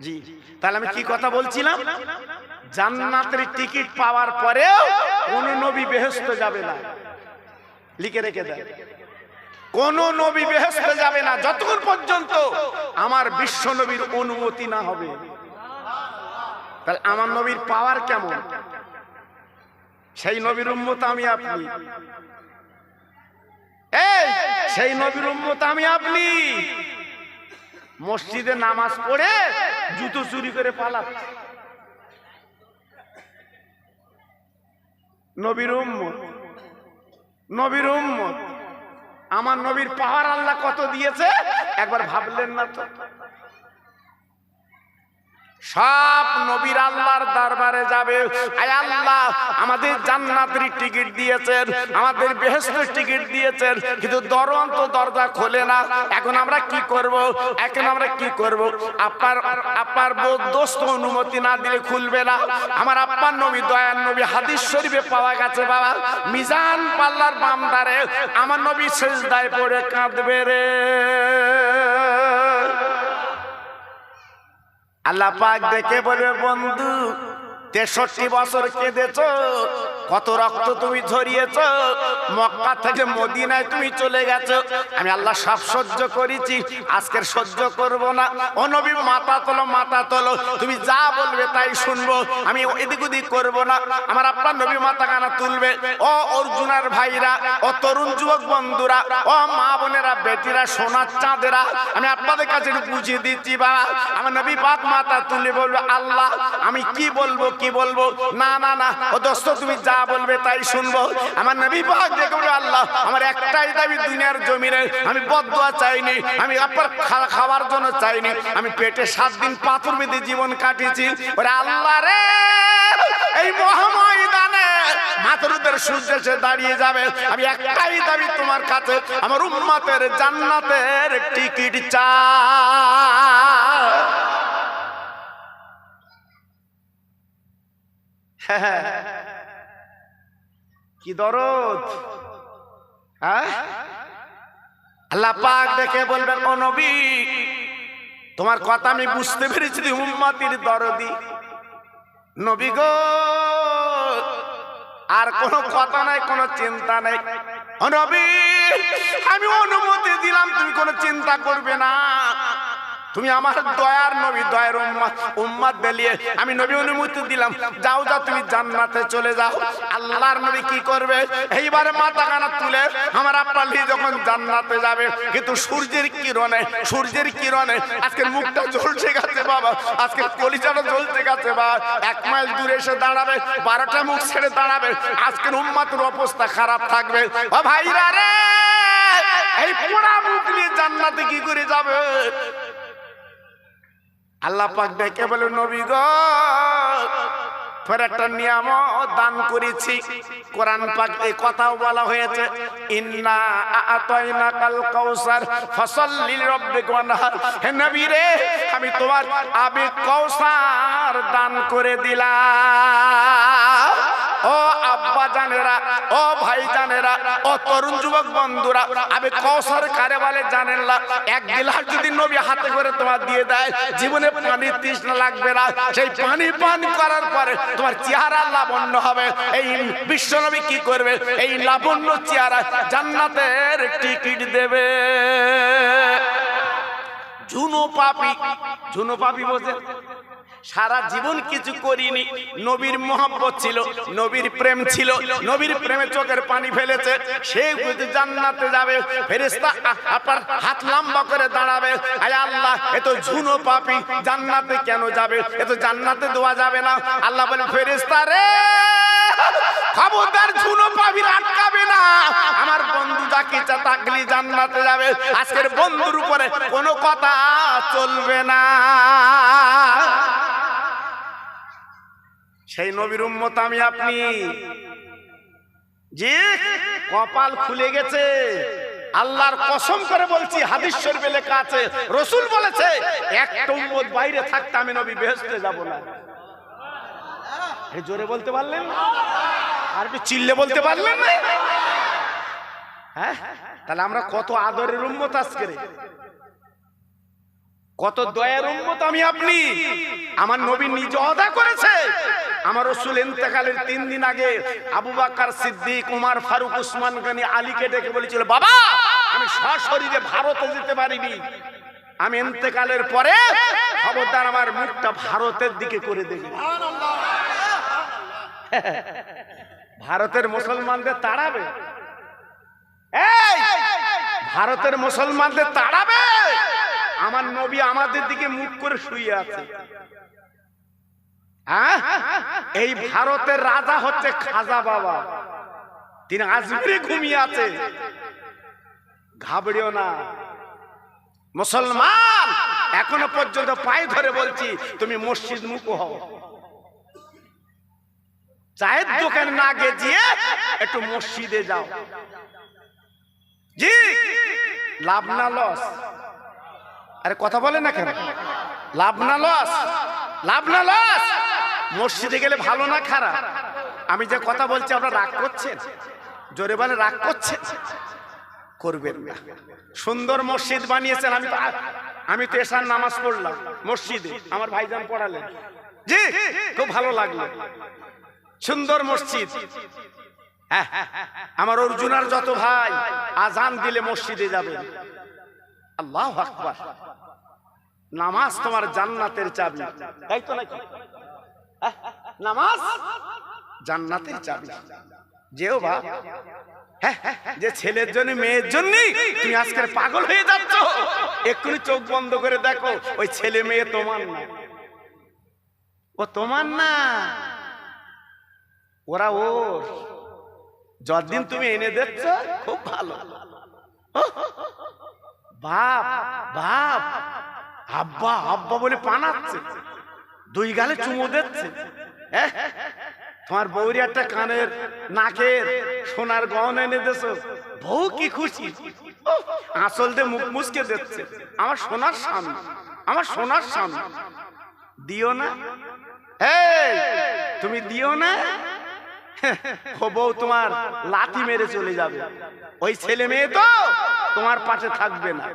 জি, তাহলে আমি কি কথা বলছিলাম? জান্নাতের টিকিট পাওয়ার পরেও কোন নবী বেহেশতে যাবে না। লিখে রেখে দেন, কোন নবী বেহেশতে যাবে না যতক্ষণ পর্যন্ত আমার বিশ্ব নবীর অনুমতি না হবে। তাহলে আমার নবীর পাওয়ার কেমন? সেই নবীর উম্মত আমি আপনি, এই সেই নবীর উম্মত আমি আপনি। মসজিদে নামাজ পড়ে জুতো চুরি করে পালাচ্ছে নবীর উম্মত, নবীর উম্মত। আমার নবীর পাওয়ার আল্লাহ কত দিয়েছে একবার ভাবলেন না তো? সব নবীর আল্লাহর দরবারে যাবে, আয় আল্লাহ আমাদের জান্নাতের টিকিট দিয়েছেন, আমাদের বেহেশতের টিকিট দিয়েছেন, কিন্তু দরওয়ান তো দরজা খোলে না। এখন আমরা কি করব? এখন আমরা কি করব? আপনার দোস্ত অনুমতি না দিলে খুলবে না। আমার আব্বার নবী, দয়ার নবী, হাদিস শরীফে পাওয়া গেছে বাবা, মিজান পাল্লার বাম ধারে আমার নবী সিজদায় পড়ে কাঁদবে রে। আল্লাহ পাক দেখে বলবে, বন্ধু 63 বছর কেঁদেছো, কত রক্ত তুমি ঝরিয়েছো, মক্কা থেকে মদিনায় তুমি চলে গেছো, আমি আল্লাহ সব সহ্য করেছি, আজকের সহ্য করব না। ও নবী মাথা তোলো, মাথা তোলো, তুমি যা বলবে তাই শুনবো, আমি এদিক ওদিক করব না। আমার আপনার নবী মাথা কানা তুলবে। ও অর্জুনের ভাইরা, ও তরুণ যুবক বন্ধুরা, ও মা বোনেরা, বেটিরা, সোনার চাঁদেরা, আমি আপনাদের কাছে বুঝিয়ে দিচ্ছি বাবা, আমার নবী পাক মাথা তুলে বলবে, আল্লাহ আমি কি বলবো, কি বলবো? না না না, ও দোস্ত তুমি যা বলবে তাই শুনবো। আমার নবী পাক দেখে বলবে, আল্লাহ আমার একটাই দাবি দুনিয়ার জমিনে, আমি বদদুয়া চাইনি, আমি আপনার খাওয়ার জন্য চাইনি, আমি পেটে 7 দিন পাথর বেঁধে জীবন কাটিয়েছি। ওরে আল্লাহ রে, এই মহাময়দানে মাতরুদের সূর্য এসে দাঁড়িয়ে যাবে, আমি একটাই দাবি তোমার কাছে, আমার উম্মতের জান্নাতের টিকিট চাই। কি দরদ! আল্লাহ পাক দেখে বলবেন, ও নবী তোমার কথা আমি বুঝতে পেরেছি, উম্মতের দরদি নবী গো, আর কোনো কথা নাই, কোনো চিন্তা নাই। ও নবী আমি অনুমতি দিলাম, তুমি কোনো চিন্তা করবে না, তুমি আমার দয়ার নবী, দয়ার উম্মত বলিয়ে আমি নবী অনুমতি দিলাম, যাও যাও তুমি জান্নাতে চলে যাও। আল্লাহর নবী কি করবে? এইবারে মাথা কানা তুলে আমার আপনার যখন জান্নাতে যাবে, কিন্তু সূর্যের কিরণে, সূর্যের কিরণে আজকের মুখটা জ্বলছে গেছে বাবা, আজকের কলিজাটা জ্বলছে গেছে বাবা। 1 মাইল দূরে এসে দাঁড়াবে, 12টা মুখ ছেড়ে দাঁড়াবে, আজকের উম্মতের অবস্থা খারাপ থাকবে। ও ভাইরা রে, এই পোড়া মুখ নিয়ে জান্নাতে কি করে যাবে? আল্লাহ পাক দেখে বলে, নবী গো ফের একটা নিয়ামত দান করেছি। কোরআন পাক এই কথাও বলা হয়েছে, ইন্না আতাইনাকাল কাউসার ফাসাল্লি লিরাব্বিকা ওয়ানহার। হে নবী রে, আমি তোমার আবে কাউসার দান করে দিলাম। ও আব্বা জানেরা, ও ভাই জানেরা, ও তরুণ যুবক বন্ধুরা, আবে কাউসার কারে বলে জানেন না? 1 গিলাস যদি নবী হাতে করে তোমার দিয়ে দেয়, জীবনে পানির তৃষ্ণা লাগবে না, সেই পানি পান করার পরে তোমার চেহারা লাবণ্য হবে। এই বিশ্ব নবী কি করবে? এই লাবণ্য চেহারা জান্নাতের টিকিট দেবে। ঝুনো পাপী, ঝুনো পাপী বোঝে, সারা জীবন কিছু করিনি, নবীর মহব্বত ছিল, নবীর প্রেম ছিল, নবীর প্রেমে চোখের পানি ফেলেছে, সে জান্নাতে যাবে। ফেরেশতা আপনার হাত লম্বা করে দাঁড়াবে, আয় আল্লাহ এ তো ঝুনো পাপী, জান্নাতে কেন যাবে? এ তো জান্নাতে দেওয়া যাবে না। আল্লাহ বলেন, ফেরেশতা রে খবরদার, ঝুনো পাপীর আটকাবে না, আমার বন্ধু যাকে ইচ্ছা তাকলি জান্নাতে যাবে। আজকের বন্ধুর উপরে কোনো কথা চলবে না। সেই নবীর উম্মত আমি আপনি। জি, কপাল খুলে গেছে, আল্লাহর কসম করে বলছি, হাদিস শরীফে লেখা আছে, রাসূল বলেছে, একটা উম্মত বাইরে থাকতে আমি নবী বেহেশতে যাব না। এই জোরে বলতে পারলেন না? আরবি চিল্লে বলতে পারলেন না? হ্যাঁ, তাহলে আমরা কত আদরের উম্মত আজকে, কত দয়ার উম্মত আমি আপনি। আমার নবী নিজে ওয়াদা করেছে, আমার রাসূল ইন্তেকালের 3 দিন আগে আবু বকর সিদ্দিক, উমর ফারুক, উসমান গনি, আলীকে ডেকে বলেছিল, বাবা আমি সশরীরে ভারতে যেতে পারিনি, আমি ইন্তেকালের পরে খবরদার আমার মুখটা ভারতের দিকে করে দেবে। ভারতের মুসলমানদের তাড়াবে, এই ভারতের মুসলমানদের তাড়াবে, আমার নবী আমাদের দিকে মুখ করে শুয়ে আছে। এই ভারতের রাজা হচ্ছে খাজা বাবা, তিনি আজমিরে ঘুমিয়ে আছে। ঘাবড়িও না মুসলমান, এখনো পর্যন্ত পায়ে ধরে বলছি তুমি মসজিদ মুখ হও, চায়ের দোকানে না গিয়ে একটু মসজিদে যাও। জি লাভ না লস? আরে কথা বলে না কেন? লাভ না লস? লাভ না লস? মসজিদে গেলে ভালো না খারাপ? আমি যে কথা বলছি আপনারা রাগ করছেন? জোরে বলে রাগ করছেন? করবেন না। সুন্দর মসজিদ বানিয়েছেন, আমি তো এশার নামাজ পড়লাম মসজিদে, আমার ভাইজান পড়ালেন, জি খুব ভালো লাগলো, সুন্দর মসজিদ। আমার অর্জুনার যত ভাই আজান দিলে মসজিদে যাবে। আল্লাহু আকবার। নামাজ তোমার জান্নাতের চাবি, তাই তো নাকি? নামাজ জান্নাতের চাবি। যেও বা যে ছেলের জন্য মেয়ের জন্য তুমি আজকের পাগল হয়ে যাচ্ছ, এক্ষুনি চোখ বন্ধ করে দেখো ওই ছেলে মেয়ে তোমার না, ও তোমার না, ওরা ওর। যতদিন তুমি এনে দিচ্ছ খুব ভালো, বাপ বাপ আব্বা আব্বা বলে পানাচ্ছে, 2 গালে চুমু দিচ্ছে। তোমার বউরি একটা কানের নাকের সোনার গহনা এনে দিয়েছ, বউ কি খুশি, আঁচল দিয়ে মুখ মুচকে দিচ্ছে, আমার সোনার স্বামী, আমার সোনার স্বামী। দিও না, তুমি দিও না, ও বউ তোমার লাথি মেরে চলে যাবে। ওই ছেলে মেয়ে তো তোমার পাশে থাকবে না।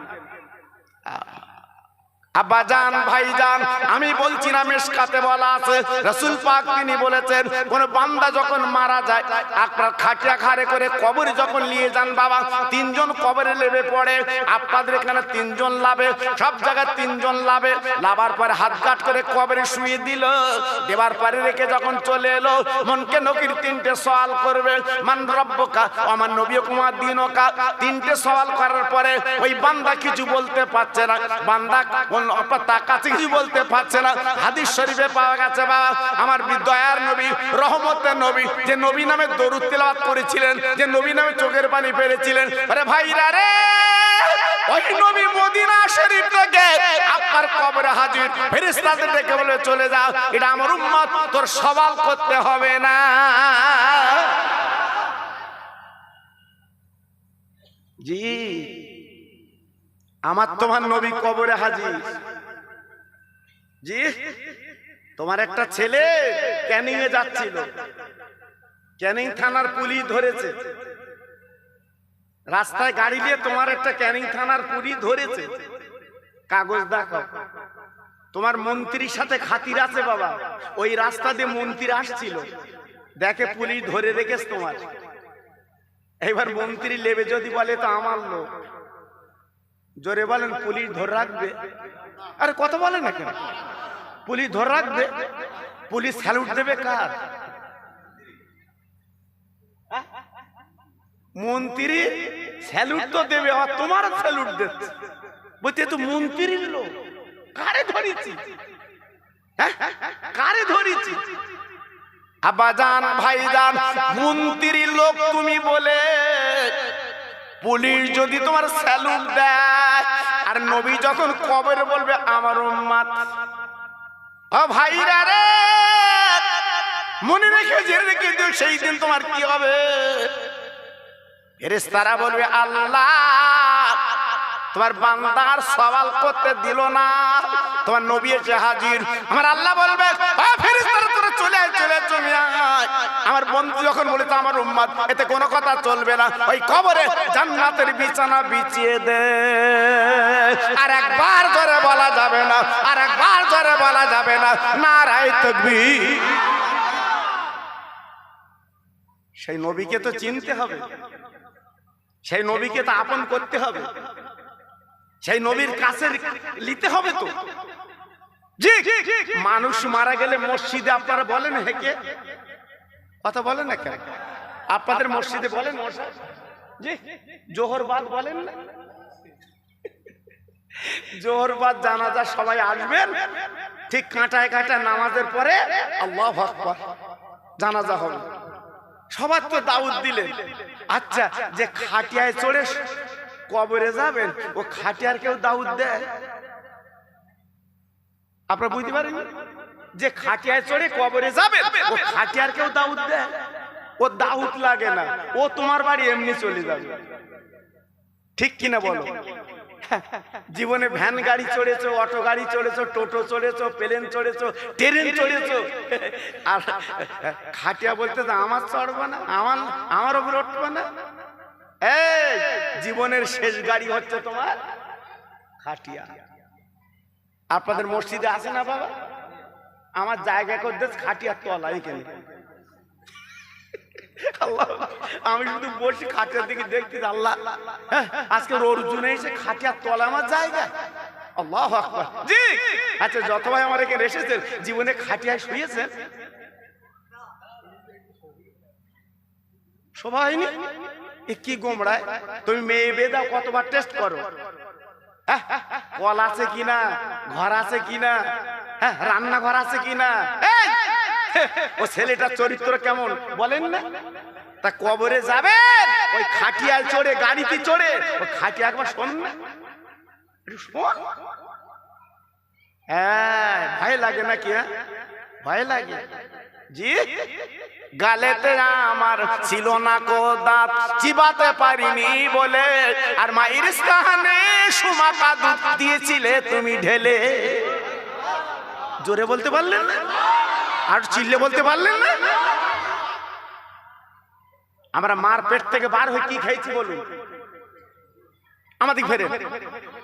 আব্বাজান ভাইজান, আমি বলছি না, মিশকাতে বলা আছে রাসূল পাক তিনি বলেছেন, কোন বান্দা যখন মারা যায় আপনার খাটিয়া খাড়ে করে কবরে যখন নিয়ে যান, বাবা 3 জন কবরে লেবে পড়ে। আপনাদের এখানে 3 জন লাভে, সব জায়গায় 3 জন লাভে। লাভার পরে হাত কাট করে কবরে শুয়ে দিল, দেবার পরে রেখে যখন চলে এলো, মনকে নকির 3টে সওয়াল করবে, মান রব্বুকা, আমার নবী কুমার দিনকা। 3টে সওয়াল করার পরে ওই বান্দা কিছু বলতে পারছে না, বান্দা কাছে কিছু বলতে পারছে না। হাদিস শরীফে পাওয়া গেছে, বাবা আমার দয়ার নবী, রহমতের নবী, যে নবী নামে দরুদ তেলাওয়াত করেছিলেন, যে নবী নামে চোখের পানি ফেলেছিলেন, আরে ভাইরা রে, ওই নবী মদিনা শরীফ থেকে আপনার কবরে হাজির, ফেরেশতাদের ডেকে বলে চলে যাও, এটা আমার উম্মত, তোর সওয়াল করতে হবে না। জি আমার তোমার নবী কবরে হাজির। জি তোমার একটা ছেলে ক্যানিং এ যাচ্ছিল, ক্যানিং থানার পুলিশ ধরেছে, রাস্তায় গাড়ি নিয়ে তোমার একটা ক্যানিং থানার পুলিশ ধরেছে, কাগজ দেখাও। তোমার মন্ত্রীর সাথে খাতির আছে বাবা, ওই রাস্তা দিয়ে মন্ত্রী আসছিল, দেখে পুলিশ ধরে রেখেছে তোমার। এবার মন্ত্রী লেবে যদি বলে তো আমার লোক, জোরে বলেন পুলিশ ধরে রাখবে? আরে কথা বলে না কেন? পুলিশ ধরে রাখবে? পুলিশ স্যালুট দেবে কার? মন্ত্রী স্যালুট তো দেবে, আর তোমার স্যালুট দিচ্ছে, বলতে তো মন্ত্রীর লোক, কারে ধরেছি, কারে ধরেছি? আব্বাজান ভাইজান, মন্ত্রীর লোক তুমি বলে পুলিশ যদি তোমার স্যালুট দেয়, আর নবী যখন কবরে বলবে আমার উম্মত, ও ভাইরা রে মনে রেখে জেনে রেখে দিও, সেই দিন তোমার কি হবে? ফেরেশতারা বলবে আল্লাহ তোমার বান্দার সওয়াল করতে দিল না, তোমার নবী এসে হাজির। আমার আল্লাহ বলবে ফেরেশতারা তোরা চলে চলে তুমি আয়। আমার বন্ধু যখন বলে তো আমার উম্মত, এতে কোনো কথা চলবে না, ওই কবরে জান্নাতের বিছানা বিছিয়ে দে। আর একবার জোরে বলা যাবে না, আর একবার জোরে বলা যাবে না, নারায়ে তাকবীর। সেই নবীকে তো চিনতে হবে, সেই নবীকে তো আপন করতে হবে, সেই নবীর কাছে নিতে হবে তো। জি, মানুষ মারা গেলে মসজিদে আপনারা বলেন হেকে কথা বলেন না কেন? আপনাদের মসজিদে বলেন জি জোহর বাদ বলেন না? জোহর বাদ জানাজা সবাই আসবেন, ঠিক কাঁটায় কাঁটায় নামাজের পরে আল্লাহু আকবার জানাজা হবে। সবার তো দাউদ দিলেন। আচ্ছা, যে খাটিয়ায় চড়ে কবরে যাবেন, ও খাটিয়ার কেউ দাউদ দেয়? আপনারা বুঝতে পারেন? যে খাটিয়ায় চড়ে কবরে যাবেন, ও খাটিয়ার কেউ দাউদ দেয়? ও দাউদ লাগে না, ও তোমার বাড়ি এমনি চলে যাবে। ঠিক কিনা বলো? জীবনে ভ্যান গাড়ি চড়েছো, অটো গাড়ি চড়েছো, টোটো চড়েছো, প্লেন চড়েছো, ট্রেন চড়েছো, আর খাটিয়া বলতে আমার চড়বে না, আমার ওপর উঠবে না। এই জীবনের শেষ গাড়ি হচ্ছে তোমার খাটিয়া। আপনাদের মসজিদে আছে না বাবা? আমার জায়গা করতে খাটিয়ার তলা এখানে। আল্লাহ, আমি শুধু বসে খাটিয়ার দিকে দেখতে, আল্লাহ আজকে অর্জুনে এসে খাটিয়ার তলা আমার জায়গা। আল্লাহু আকবার। জি, আচ্ছা যত ভাই আমার এখানে এসেছেন, জীবনে খাটিয়ায় শুয়েছেন? সবাই কি গোমড়ায়? তুমি মেয়ে বেদাও, কতবার টেস্ট করো, কল আছে কিনা, ঘর আছে কিনা, রান্নাঘর আছে কিনা, ও ছেলেটার চরিত্র কেমন বলেন না? তা কবরে যাবেন, ওই খাটিয়ায় চড়ে, গাড়িতে চড়ে, ওই খাটিয়া একবার শোন না, শোন। ভয় লাগে নাকি? ভয় লাগে। জি, গালেতে আমার ছিল না কো দাঁত, চিবাতে পারিনি বলে, আর মায়ের কানে সুমাকা দুধ দিয়েছিলে তুমি ঢেলে। জোরে বলতে পারলেন না? আর চিল্লে বলতে পারলেন না? আমরা মার পেট থেকে বার হয়ে কি খাইছি বলুন? আমাদের ফেরে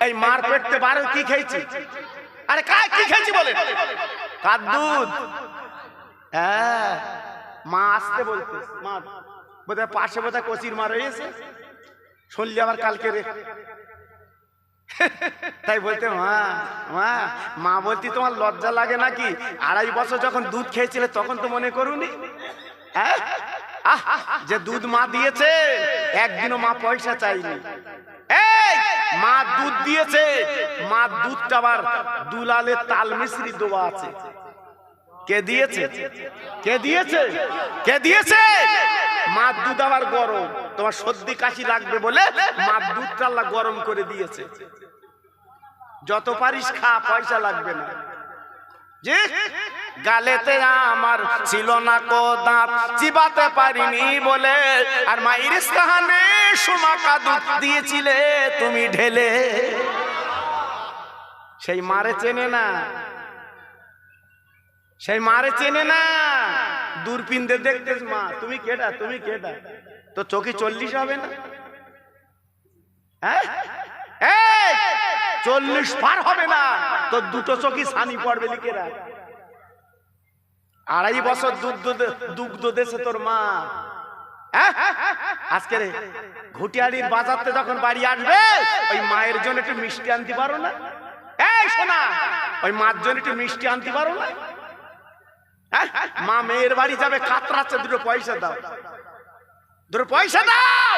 এই মার পেট থেকে বার হয়ে কি খাইছি? আরে কি খাইছি বলেন? কার দুধ। হ্যাঁ, মা আসতে বলতে, মা বোধহয় পাশে বোধহয় কচির মা রয়েছে, শুনলি আবার কালকে রে, তাই বলতে মা মা মা বলতি তোমার লজ্জা লাগে নাকি? 2.5 বছর যখন দুধ খেয়েছিলে তখন তো মনে করুনি? যে দুধ মা দিয়েছে, একদিনও মা পয়সা চাইনি। এই মা দুধ দিয়েছে, মা দুধটা আবার দুলালে তাল মিশ্রি দেওয়া আছে। কে দিয়েছে? কে দিয়েছে? কে দিয়েছে? মা দুধ আবার গরম, তোমার সর্দি কাশি লাগবে বলে মা দুধটা আল্লাহ গরম করে দিয়েছে। যত পারিস খা, পয়সা লাগবে না। জি, গালেতে আমার ছিল না কো দাঁত, চিবাতে পারিনি বলে, আর মায়ের কানে সুমাকা দুধ দিয়েছিলে তুমি ঢেলে। সেই মারে চেনে না, সেই মারে চেনে না। দূরবীন দিয়ে দেখতে, মা তুমি কেডা, তুমি কেডা, তো চোখে 40 হবে না? হ্যাঁ, 40 পার হবে না তো দুটো চোখই ছানি পড়বে। লিখে রাখ, 2.5 বছর দুগ্ধ দেশে তোর মা। আজকে রে ঘুটিয়ারির বাজারতে যখন বাড়ি আসবে, ওই মায়ের জন্য একটু মিষ্টি আনতে পারো না? এই শোনা, ওই মার জন্য একটু মিষ্টি আনতে পারো না? মা মেয়ের বাড়ি যাবে, কাতরাচ্ছে, 2 পয়সা দাও, 2 পয়সা দাও।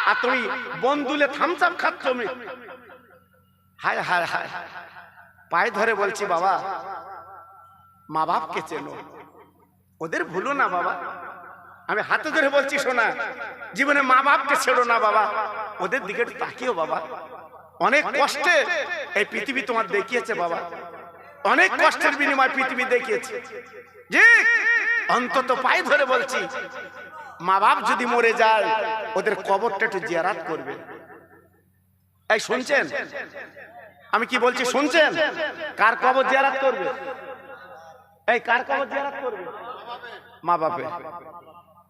আর তুমি বন্ধুলে থামসাপ খাচ্ছ। হায় হায় হায়, পায়ে ধরে বলছি বাবা, মা বাপকে চেনো, ওদের ভুলো না বাবা। আমি হাতে ধরে বলছি, শোনা, জীবনে মা বাপকে ছেড়ো না বাবা, ওদের দিকে তাকিও বাবা। অনেক কষ্টে এই পৃথিবী তোমার দেখিয়েছে বাবা, অনেক কষ্টের বিনিময় পৃথিবী দেখিয়েছে। জি, অন্তত পায়ে ধরে বলছি, মা বাপ যদি মরে যায়, ওদের কবরটা একটু জিয়ারত করবে। এই শুনছেন আমি কি বলছি? শুনছেন? কার কবর জিয়ারত করবে? এই কার কবর জিয়ারত করবে? মা বাপে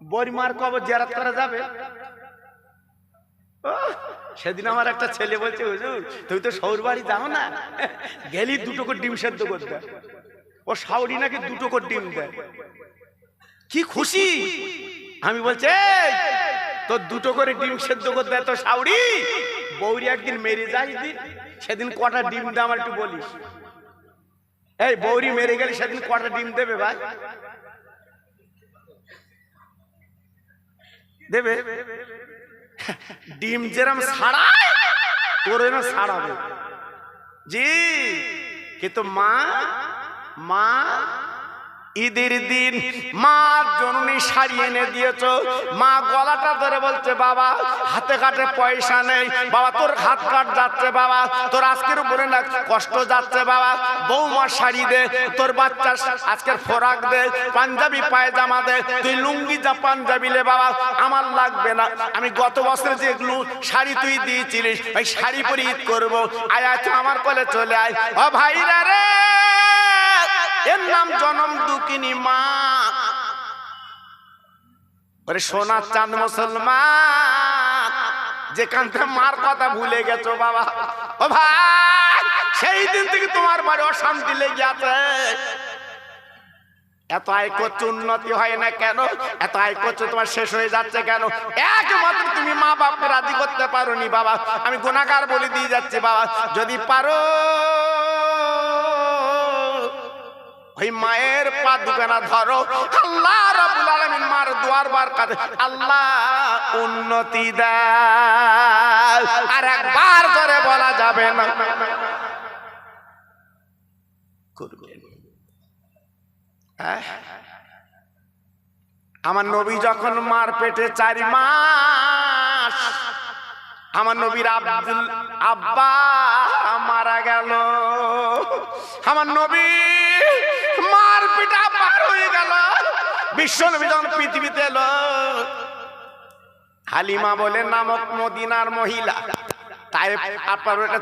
বরিমার কবর জিয়ারত করা যাবে? সেদিন আমার একটা ছেলে বলছে, হুজুর তুমি তো শহর বাড়ি যাও না, গেলি 2 করে ডিম সেদ্ধ করতে। ও শাওরি নাকি 2 করে ডিম দেয়, কি খুশি। আমি বলছি তো 2 করে ডিম সেদ্ধ করতে তো শাওরি, বৌরি একদিন মেরে যাই দিন, সেদিন কটা ডিম দে আমার একটু বলিস। এই বৌরি মেরে গেলে সেদিন কটা ডিম দেবে ভাই? দেবে? ডিম যেরম ছাড়ায় তোর এরম ছাড়াবে জি। কিন্তু মা মা ঈদের দিন মা জননী শাড়ি এনে দিয়েছ, মা গলাটা ধরে বলছে বাবা হাতে কাটে পয়সা নেই, বাবা তোর হাত কাট যাচ্ছে, বাবা তোর আজকের উপরে না কষ্ট যাচ্ছে, বাবা বৌমা শাড়ি দে, তোর বাচ্চার আজকের ফরাক দে, পাঞ্জাবি পায়জামা দে, তুই লুঙ্গি যা পাঞ্জাবি লে, বাবা আমার লাগবে না, আমি গত বছর যেগুলো শাড়ি তুই দিয়েছিলিস ওই শাড়ি পরে ঈদ করবো, আয় আয় আমার কোলে চলে আয়। ও ভাইরা রে, এর নাম জনম দুঃখিনী মা। ওরে সোনার চাঁদ মুসলমান, যেখান থেকে মার কথা ভুলে গেছো বাবা, ও ভাই সেই দিন থেকে তোমার বাড়ি অশান্তি লেগে আছে। এত আয় করছো উন্নতি হয় না কেন? এত আয় করছো তোমার শেষ হয়ে যাচ্ছে কেন? একমাত্র তুমি মা বাপকে রাজি করতে পারো নি বাবা। আমি গুনাহগার বলে দিয়ে যাচ্ছি বাবা, যদি পারো ওই মায়ের পা দুখানা ধরো, আল্লাহ রাব্বুল আলামিন মার দুয়ার বারকাতে আল্লাহ উন্নতি দেয়। আর একবার ধরে বলা যাবে না আমার নবী যখন মার পেটে 4 মাস, আমার নবীর আব্বা মারা গেল, আমার নবী মার পিটা পার হয়ে গেল, বিশ্ব নবী যখন পৃথিবীতে এলো, হালিমা বলে নামক মদিনার মহিলা,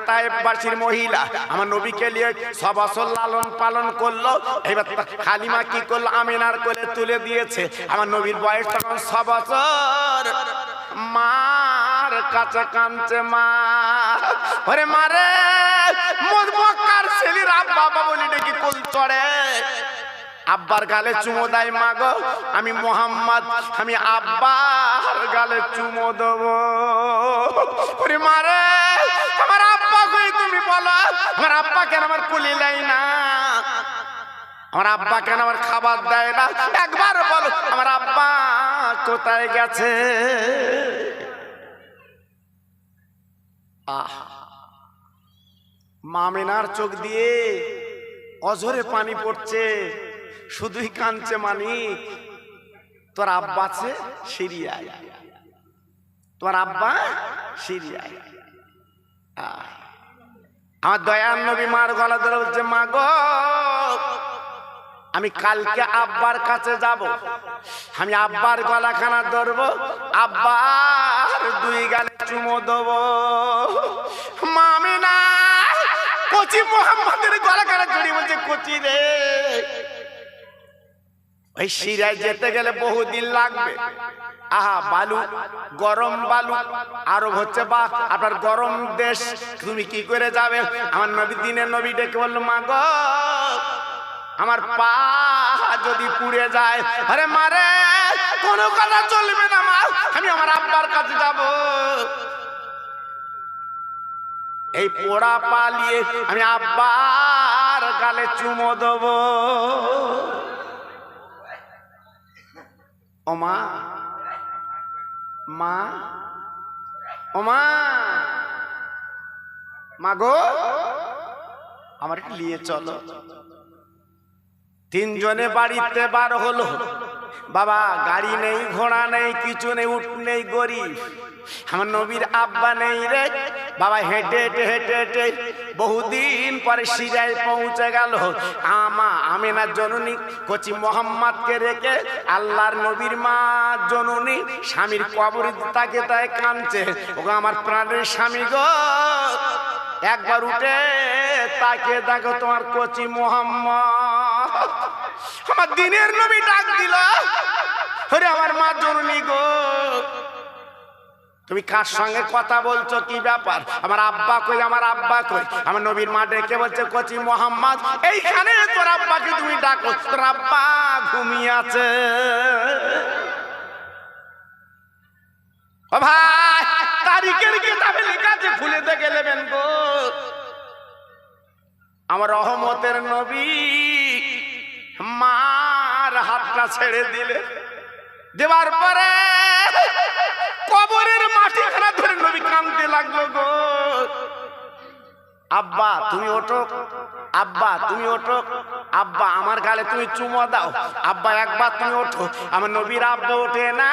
তায়েফবাসীর মহিলা আমার নবীকে নিয়ে 6 বছর লালন পালন করলো। এবার হালিমা কি করলো, আমিনার কোলে তুলে দিয়েছে। আমার নবীর বয়স তখন 6 বছর। মার কাছে কাঁদছে মা, ওরে মারে মক্কার ছেলের আব্বা বলি নাকি কোল চড়ে, আব্বার গালে চুমো দেয়, মা গো আমি মোহাম্মদ, আমি আব্বার গালে চুমো দেবো। ওরে মারে আমার আব্বা কই তুমি বলো, আমার আব্বা কেন আমার কোলে নেয় না, আমার আব্বা কেন আমার খাবার দেয় না, একবার বলো আমার আব্বা কোথায় গেছে। মামিনার চোখ দিয়ে অঝরে পানি পড়ছে, শুধুই কাঁদছে, মানিক তোর আব্বা আছে সিরিয়ায়, তোর আব্বা সিরিয়ায়। আমার দয়ার নবী মার গলা ধরে বলছে, মা গো আমি কালকে আব্বার কাছে যাব, আমি আব্বার গলাখানা ধরবো, আব্বার 2 গালে চুমো দেবো। মামিনা কচি মোহাম্মদের গলাখানা জড়িয়ে বলছে, কচি রে ওই সিরিয়ায় যেতে গেলে বহুদিন লাগবে। আহা বালু, গরম বালু, আরব হচ্ছে বা আপনার গরম দেশ, তুমি কি করে যাবে? আমার নবী দিনের নবী ডেকে বললো, মা গো আমার পা যদি পুড়ে যায়, আরে মারে কোনো কথা চলবে না মা, আমি আমার আব্বার কাছে যাব। এই পোড়া পা নিয়ে আমি আব্বার গালে চুমো দেবো। ও মা, মা, ও মা, মা গো আমার একটু নিয়ে চলো। 3 জনে বাড়িতে বার হলো, বাবা গাড়ি নেই, ঘোড়া নেই, কিছু নেই, উট নেই, গরিব। আমার নবীর আব্বা নেই রে বাবা, হেঁটে হেঁটে হেঁটে হেঁটে বহুদিন পরে সিরিয়ায় পৌঁছে গেল। আমিনা জননী কচি মোহাম্মদকে রেখে আল্লাহর নবীর মা জননী স্বামীর কবর তাকে তাই কাঁদছে, ওগো আমার প্রাণের স্বামী গো একবার উঠে তাকে দেখো তোমার কচি মোহাম্মদ। আমার দিনের নবী ডাক দিল, ওরে আমার মা জননী গো, তুমি কার সঙ্গে কথা বলছো, কি ব্যাপার? আমার আব্বা কই, আমার আব্বা কই? আমার নবীর মা ডেকে বলছে, কচি মোহাম্মদ, এইখানে তোর আব্বাকে তুমি ডাকো, তোর আব্বা ঘুমিয়ে আছে। ও ভাই, তারিখের কিতাবে লেখা আছে, খুলে দেখে নেবেন গো। আমার রহমতের নবী মার হাতটা ছেড়ে দিলে, দেওয়ার পরে কবরের মাটি খানা ধরে নবী কাঁদতে লাগলো গো। আব্বা তুমি ওঠো, আব্বা তুমি ওঠো, আব্বা আমার গালে তুমি চুমো দাও, আব্বা একবার তুমি ওঠো। আমার নবীর আব্বা ওঠে না,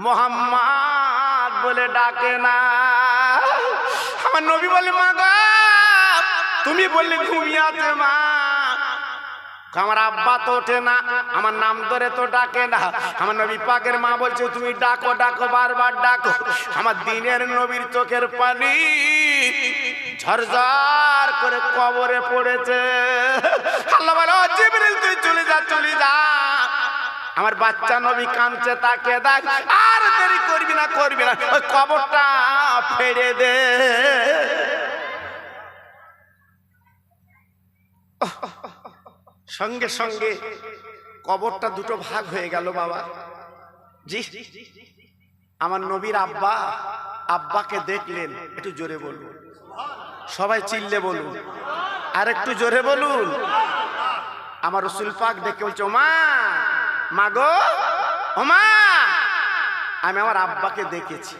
মোহাম্মদ বলে ডাকে না। আমার নবী বলে, মা গো তুমি বললে ঘুমিয়ে আছে মা। আমার আব্বা তো ওঠে না, আমার নাম ধরে তো ডাকে না। আমার নবী পাকের মা বলছে, তুমি ডাকো ডাকো, বারবার ডাকো। আমার দিনের নবীর চোখের পানি ঝরঝর করে কবরে পড়েছে। আল্লাহ বলে, ও জিবরিল তুই চলে যা, চলে যা। আমার বাচ্চা নবী কাঁদছে, তাকে দেখ, আর দেরি করবি না, করবি না, ওই কবরটা ফেড়ে দে। সঙ্গে সঙ্গে কবরটা দুটো ভাগ হয়ে গেল বাবা। জি, আমার নবীর আব্বা, আব্বাকে দেখলেন, একটু জোরে বলুন, সবাই চিল্লে বলুন, আর একটু জোরে বলুন। আমার রাসূল পাক দেখে বলছে, ও মা, মা গো, ও মা, আমি আমার আব্বাকে দেখেছি।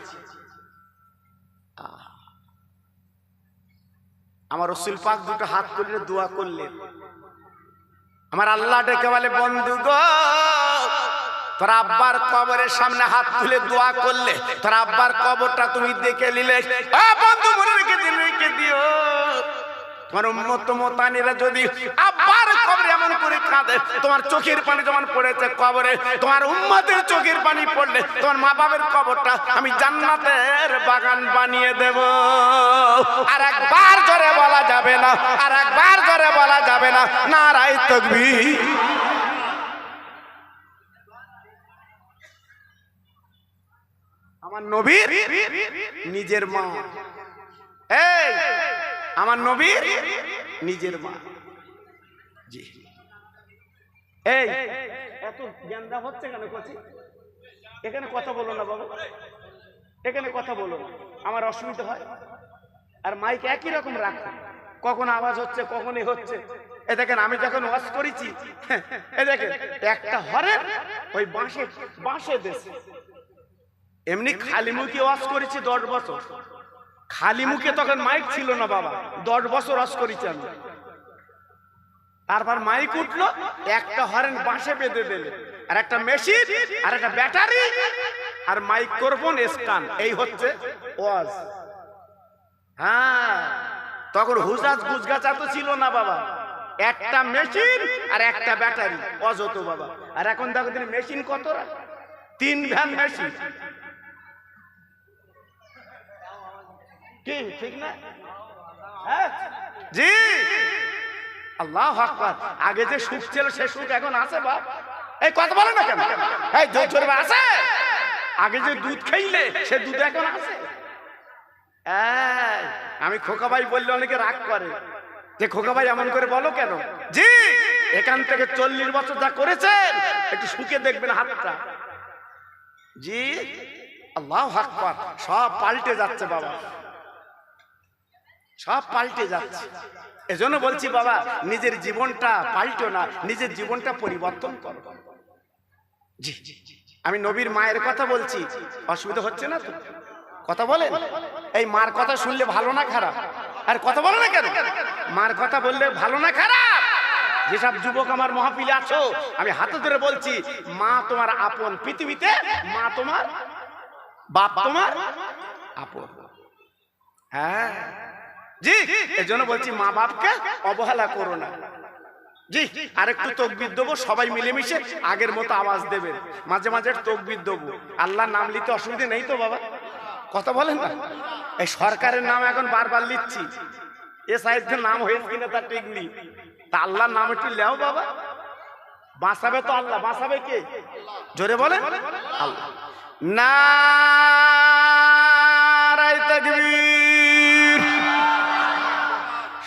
আমার রাসূল পাক দুটো হাত তুলে দোয়া করলেন। আমার আল্লাহ ডেকে বলে, বন্ধু গো, তোর আব্বার কবরের সামনে হাত তুলে দোয়া করলে, তোর আব্বার কবরটা তুমি দেখে নিলে, বন্ধু মনে রেখে দিও। তোমার উম্মত মুতানিরা যদি আব্বার কবরে এমন করে কাঁদে, তোমার চোখের পানি যেমন পড়েছে কবরে, তোমার উম্মতের চোখের পানি পড়লে তোমার মা বাবার কবরটা আমি জান্নাতের বাগান বানিয়ে দেব। আর একবার জোরে বলা যাবে না, আর একবার জোরে বলা যাবে না, নারায়ে তাকবীর। আমার নবীর নিজের মা, এই আমার নবীর নিজের মা। জি, এই এত জ্ঞানদা হচ্ছে কেন কচি? এখানে কথা বলো না বাবা, এখানে কথা বলো না, আমার অসুবিধা হয়। আর মাইক একই রকম রাখো, কখন আওয়াজ হচ্ছে, কখনই হচ্ছে। এ দেখেন, আমি যখন ওয়াজ করেছি, এ দেখেন একটা হরেন ওই বাঁশে দেশে, এমনি খালি মুখে ওয়াজ করেছি 10 বছর। খালি মুখে তখন মাইক ছিল না বাবা, 10 বছর ওয়াজ করেছি আমি। তারপর মাইক উঠলো, একটা হরেন বাঁশে বেঁধে দিলে, আর একটা মেশিন, আর একটা ব্যাটারি, আর মাইক্রোফোন স্ট্যান্ড, এই হচ্ছে ওয়াজ। হ্যাঁ, তখন হুজাজ গুজগাছা তো ছিল না বাবা, একটা মেশিন আর একটা ব্যাটারি, ওয়াজ হতো বাবা। আর এখন দেখো দিন মেশিন কত, 3 ভ্যান মেশিন। কি ঠিক না? হ্যাঁ জি, আল্লাহু আকবার। আগে যে সুখ ছিল সে সুখ এখন আছে বাপ। এই কথা বলে না কেন? এই দুধ চলবে আছে? আগে যে দুধ খাইলে সে দুধ এখন আছে? আমি খোকা ভাই বললে অনেকে রাগ করে যে খোকা ভাই এমন করে বলো কেন। জি, এখান থেকে 40 বছর যা করেছেন একটু সুখে দেখবেন হাতটা। জি, আল্লাহু আকবার। সব পাল্টে যাচ্ছে বাবা, সব পাল্টে যাচ্ছে। এজন্য বলছি বাবা, নিজের জীবনটা পাল্টো না, নিজের জীবনটা পরিবর্তন করো। জি, আমি নবীর মায়ের কথা বলছি, অসুবিধা হচ্ছে না তো? কথা বলেন। এই মার কথা শুনলে ভালো না খারাপ? আর কথা বলে না কেন? মার কথা বললে ভালো না খারাপ? যেসব যুবক আমার মহাপিলে আছো, আমি হাতে ধরে বলছি, মা তোমার আপন। পৃথিবীতে মা তোমার, বাপ তোমার আপন। হ্যাঁ জি, এজন্য বলছি মা বাপকে অবহেলা করো না। জি, আরেকটু তাকবীর দেবো, সবাই মিলেমিশে আগের মতো আওয়াজ দেবেন। মাঝে মাঝে তাকবীর দেবো। আল্লাহর নাম নিতে অসুবিধা নেই তো বাবা? কথা বলেন না। এই সরকারের নাম এখন বারবার লিখছি, এ সাইডের নাম হয়েছে কিনা তার ঠিক নেই। তা আল্লাহর নাম একটু লেও বাবা, বাঁচাবে তো আল্লাহ, বাঁচাবে কে? জোরে বলেন আল্লাহ। নারায়ে তাকবীর।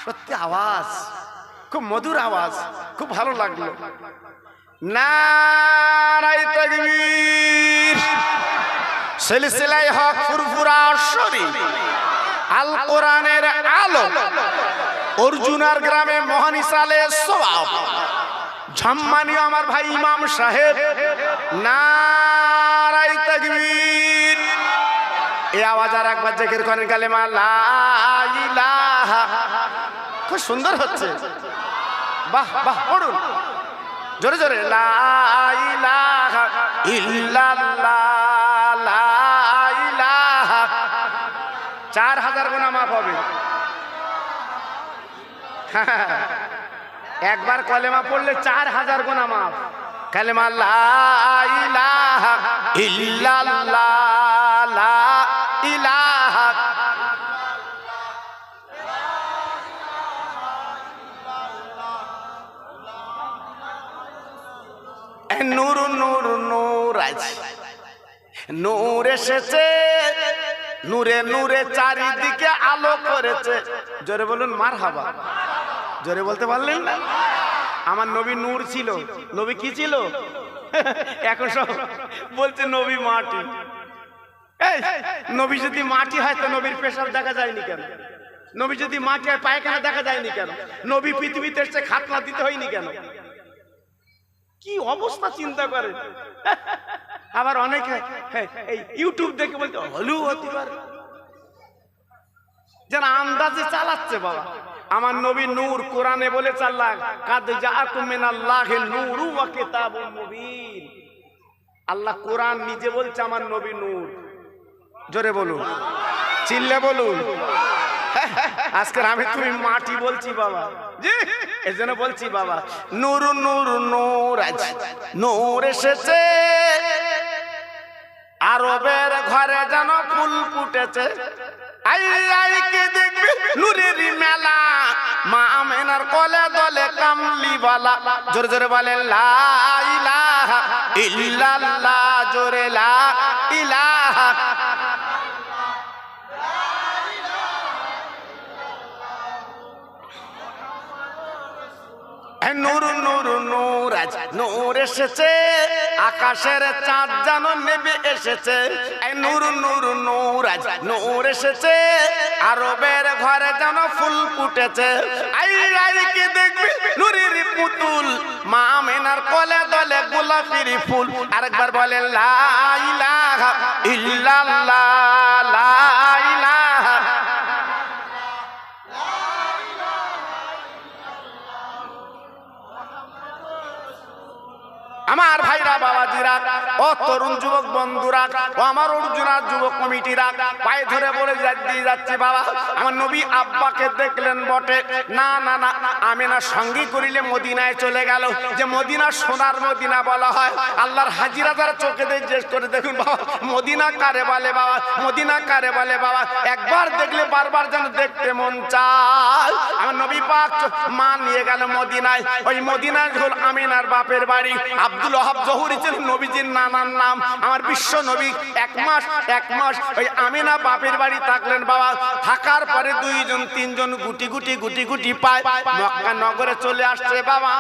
সত্যি আওয়াজ খুব মধুর আওয়াজ, খুব ভালো লাগলো। নারায়ে তাকবীর। সিলসিলায়ে হক ফুরফুরা শরীফ আল কোরআনের আলো অর্জুনার গ্রামে মহানিসালে সওয়াব সম্মানীয় আমার ভাই ইমাম সাহেব, নারায়ে তাকবীর। এই আওয়াজ আর একবার জিকির করেন কালেমা লা ইলাহা। খুব সুন্দর হচ্ছে, বাহ বাহ, পড়ুন জোরে জোরে, লা ইলাহা ইল্লাল্লাহ, লা ইলাহা। 4000 গুনাহ মাফ হবে। একবার কলেমা পড়লে 4000 গুনাহ মাফ। কালেমা লা ইলাহা ইল্লাল্লাহ, লা ইলাহা। নূর নূর নূর আছে, নূর এসেছে, নূরে নূরে চারিদিকে আলো করেছে। জোরে বলুন মারহাবা। জোরে বলতে পারলেন না? আমার নবী নূর ছিল। নবী কি ছিল? এখন সব বলছে নবী মাটি। এই নবী যদি মাটি হয় তো নবীর পেশাব দেখা যায়নি কেন? নবী যদি মাটি হয় পায়খানা দেখা যায়নি কেন? নবী পৃথিবীতে এসে খাতনা দিতে হয়নি কেন? কি অবস্থা চিন্তা করেন। আবার অনেকে এই ইউটিউব দেখে বলতে হলু হতে পারে, যেন আন্দাজে চালাচ্ছে। বাবা আমার নবী নূর, কোরআনে বলেছে আল্লাহ কাদ জাআকুম মিনাল্লাহি নূরু ওয়া কিতাবুম মুবিন। আল্লাহ কোরআন নিজে বলছে আমার নবী নূর। জোরে বলুন, চিল্লে বলুন। আজকে আমি তুমি মাটি বলছি বাবা, জি এজন্য বলছি বাবা নূর নূর নূর আছে, নূর এসেছে, আরবের ঘরে যেন ফুল ফুটেছে। আই আই কে দেখবি নূরেরই মেলা, মা আমেনার কোলে দলে কামলিওয়ালা। জোরে জোরে বলেন লা ইলাহা ইল্লাল্লাহ, জোরে লা ইলাহা। নূর নূর নূর আজ নূর এসেছে, আকাশের চাঁদ যেন নেমে এসেছে। নূর নূর নূর আজ নূর এসেছে, আরবের ঘরে যেন ফুল ফুটেছে। আই আই কি দেখবি নূরের পুতুল, মা আমেনার কোলে দলে গোলাপির ফুল। আরেকবার বলেন লা ইলাহা ইল্লাল্লাহ, লা ইলাহা। আমার ভাইরা বাবাজিরা ও তরুণ যুবক বন্ধুরা ও আমার অর্জুনার যুবক কমিটিরা পায়ে ধরে বলে দিয়ে যাচ্ছি বাবা আমার নবী আব্বাকে দেখলেন বটে, না না না আমেনা সঙ্গী করিলে মদিনায় চলে গেল। যে মদিনা সোনার মদিনা বলা হয়, আল্লাহর হাজিরা যারা চোখে দিয়ে জিজ্ঞেস করে দেখুন বাবা মদিনা কারে বলে, বাবা মদিনা কারে বলে। বাবা একবার দেখলে বারবার যেন দেখতে মন চায়। আমার নবী পাক মা নিয়ে গেল মদিনায়। ওই মদিনায় হল আমিনার বাপের বাড়ি। আব্দুল ওয়াহাব জহুরি ছিলেন নবীজির নানার নাম। আমার বিশ্ব নবী এক মাস ওই আমিনা বাপের বাড়ি থাকলেন বাবা। থাকার পরে 2-3 গুটি গুটি পায় মক্কা নগরে চলে আসছে বাবা।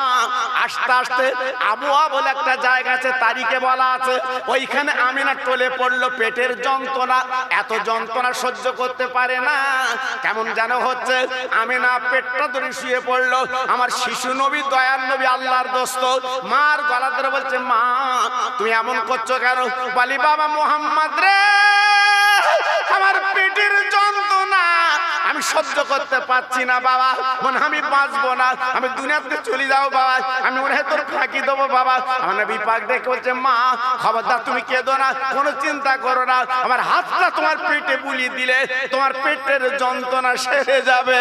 আস্তে আস্তে আবুয়া বলে একটা জায়গা আছে, তারিখে বলা আছে, ওইখানে আমিনা টলে পড়লো। পেটের যন্ত্রণা, এত যন্ত্রণা সহ্য করতে পারে না, কেমন যেন হচ্ছে। আমিনা পেটটা ধরে শুয়ে পড়লো। আমার শিশু নবী দয়ার নবী আল্লাহর দোস্ত মার গলা ধরে বলছে মা তুমি এমন করছো কেন? বলি বাবা মুহাম্মদ রে আমার পেটের যন্ত্রণা আমি সহ্য করতে পারছি না বাবা, মনে আমি বাঁচবো না, আমি দুনিয়াতে চলে যাও বাবা, আমি ওর তোর ফাঁকি দেবো বাবা। আমার নবী পাক দেখে বলছে মা খবরদার তুমি কেঁদো না, কোনো চিন্তা করো না, আমার হাতটা তোমার পেটে বুলিয়ে দিলে তোমার পেটের যন্ত্রণা সেরে যাবে।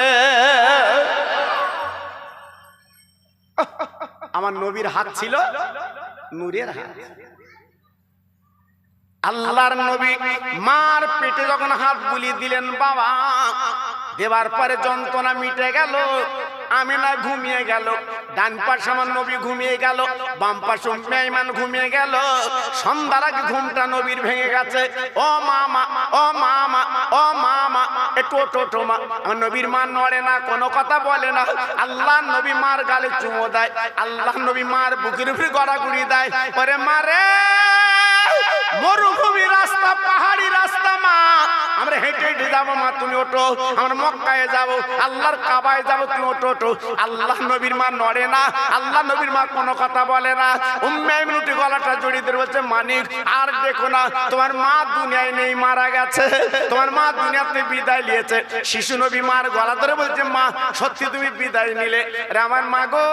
আমার নবীর হাত ছিল নূরের হাত। আল্লাহর নবী মার পেটে যখন হাত বুলিয়ে দিলেন বাবা, দেবার পরে যন্ত্রণা মিটে গেল। আমিনা ঘুমিয়ে গেল, ডান পাশে আমার নবী ঘুমিয়ে গেল, বাম পাশে উম্মে আইমান ঘুমিয়ে গেল। সন্ধ্যার আগে ঘুমটা নবীর ভেঙে গেছে। ও মামা, ও মামা, ও মামা, একটু ওঠো মা। আমার নবীর মা নড়ে না, কোনো কথা বলে না। আল্লাহ নবী মার গালে চুমো দেয়, আল্লাহ নবী মার বুকের উপরে গড়াগড়ি দেয়। ওরে মারে, মরুভূমি রাস্তা, পাহাড়ি রাস্তা মা, আমরা হেঁটে হেঁটে যাবো মা, তুমি ওঠো। আমরা মক্কায় যাবো, আল্লাহর কাবায় যাবো, তুমি ওঠো। আল্লাহ নবীর মা নড়ে না, আল্লাহ নবীর মা কোনো কথা বলে না। উম্মে আইমান উঠে গলাটা জড়িয়ে ধরে বলছে, মানিক আর দেখো না, তোমার মা দুনিয়ায় নেই, মারা গেছে, তোমার মা দুনিয়াতে বিদায় নিয়েছে। শিশু নবী মার গলা ধরে বলছে, মা সত্যি তুমি বিদায় নিলে? রে আমার মা গো,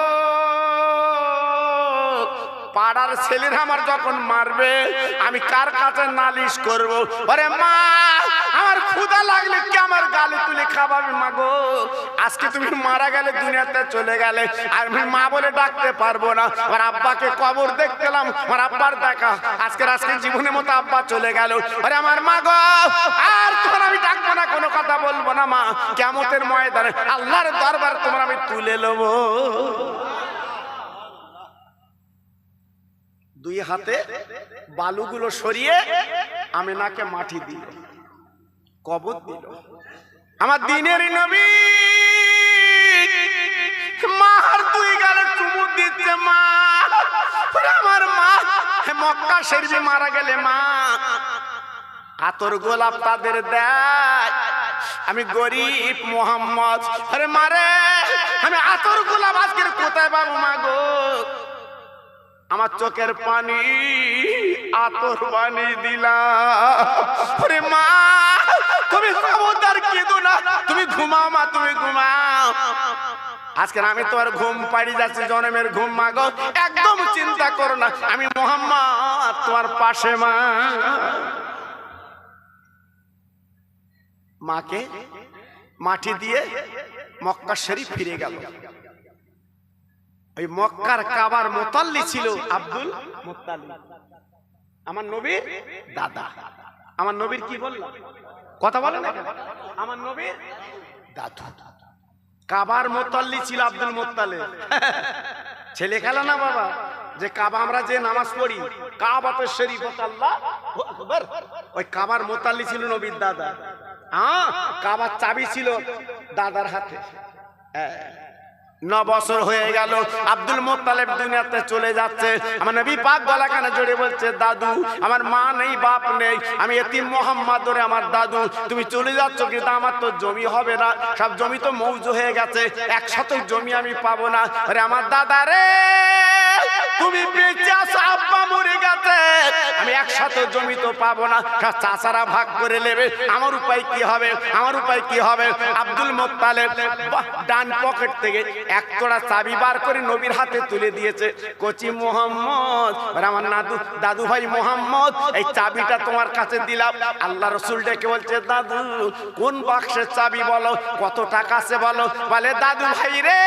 পাড়ার ছেলেরা আমার যখন মারবে আমি কার কাছে নালিশ করব? আরে মা, আমার ক্ষুধা লাগলে কি আমার গালে তুলে খাওয়াবে? মা গো, আজকে তুমি মারা গেলে, দুনিয়াতে চলে গেলে, আর আমি মা বলে ডাকতে পারবো না। আমার আব্বাকে কবর দেখতেলাম, আমার আব্বার দেখা আজকে জীবনের মতো আব্বা চলে গেল। আরে আমার মা গো, আর তখন আমি ডাকবো না, কোনো কথা বলবো না মা। কিয়ামতের ময়দানে আল্লাহর দরবার তোমার আমি তুলে নেবো। দুই হাতে বালুগুলো সরিয়ে আমিনাকে মাটি দিল, কবর দিল। আমার দিনের নবী মার দুই গালে চুমু দিচ্ছে। মা, আমার মা মক্কা শরীফে মারা গেলে মা আতর গোলাপ তাদের দেয়, আমি গরিব মোহাম্মদ। আরে মারে, আমি আতর গোলাপ আজকের কোথায় পাবো? মা গো, আমার চোখের পানি আতর পানি দিলা। আরে মা, তুমি খবরদার কেঁদো না, তুমি ঘুমাও মা, তুমি ঘুমাও। আজকে আমি তোমার ঘুম পাড়ি যাচ্ছি, জনমের ঘুম। মা গো, একদম চিন্তা করো না, আমি মোহাম্মদ তোমার পাশে। মা, মাকে মাটি দিয়ে মক্কা শরীফ ফিরে গেল। ওই মক্কার কাবার মুতাল্লি ছিল আব্দুল মুত্তালিব, আমার নবীর দাদা। আমার নবীর কি বললাম, কথা বলে না, আমার নবীর দাদু। কাবার মুতাল্লি ছিল আব্দুল মুত্তালিব। ছেলে খেলা না বাবা, যে কাবা আমরা যে নামাজ পড়ি, কাবাতে শরীফ, আল্লাহু আকবার, ওই কাবার মুতাল্লি ছিল নবীর দাদা। কাবার চাবি ছিল দাদার হাতে। 9 বছর হয়ে গেল, আব্দুল মুত্তালিব দুনিয়াতে চলে যাচ্ছে। আমার নবী পাক গলা কানে জড়ে বলছে, দাদু, আমার মা নেই, বাপ নেই, আমি এতিম মোহাম্মদ ধরে আমার দাদু, তুমি চলে যাচ্ছ, কিন্তু আমার তো জমি হবে না, সব জমি তো মৌজু হয়ে গেছে, 1 শতক জমি আমি পাবো না। আরে আমার দাদা রে, তুমি বেঁচে আছো, আব্বা মরে গেছে, আমি 1 শতক জমি তো পাবো না, সব চাচারা ভাগ করে নেবে, আমার উপায় কি হবে? আমার উপায় কি হবে? আব্দুল মুত্তালিব ডান পকেট থেকে 1 তোড়া চাবি বার করে নবীর হাতে তুলে দিয়েছে। কচি মোহাম্মদ, আমার দাদু ভাই মোহাম্মদ, এই চাবিটা তোমার কাছে দিলাম। আল্লাহ রাসূল ডেকে বলছে, দাদু কোন বাক্সের চাবি বলো, কত টাকা আছে বলো? বলে, দাদু ভাই রে,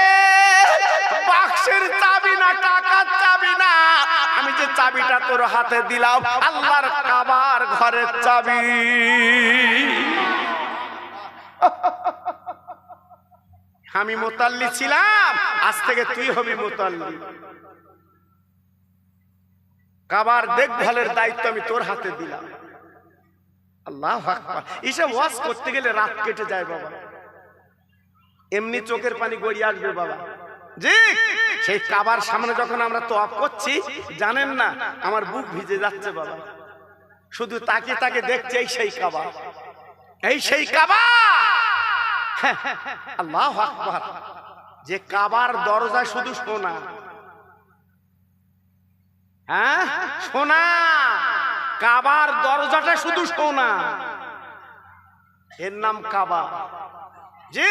বাক্সের চাবি না, টাকার চাবি না, আমি যে চাবিটা তোর হাতে দিলাম, আল্লাহর কাবার ঘরের চাবি। আমি মুতাল্লি ছিলাম, আজ থেকে তুই হবি মুতাল্লি। কাবার দেখভালের দায়িত্ব আমি তোর হাতে দিলাম। আল্লাহু আকবার। এসব ওয়াজ করতে গেলে রাত কেটে যায় বাবা, এমনি চোখের পানি গড়িয়ে আসবে বাবা। জি, সেই কাবার সামনে যখন আমরা তওয়াফ করছি, জানেন না আমার বুক ভিজে যাচ্ছে বাবা, শুধু তাকে তাকে দেখছে। এই সেই কাবা, এই সেই কাবা। আল্লাহু আকবার। যে কাবার দরজা শুধু সোনা, হ্যাঁ সোনা, কাবার দরজাটা শুধু সোনা, এর নাম কাবা। জি,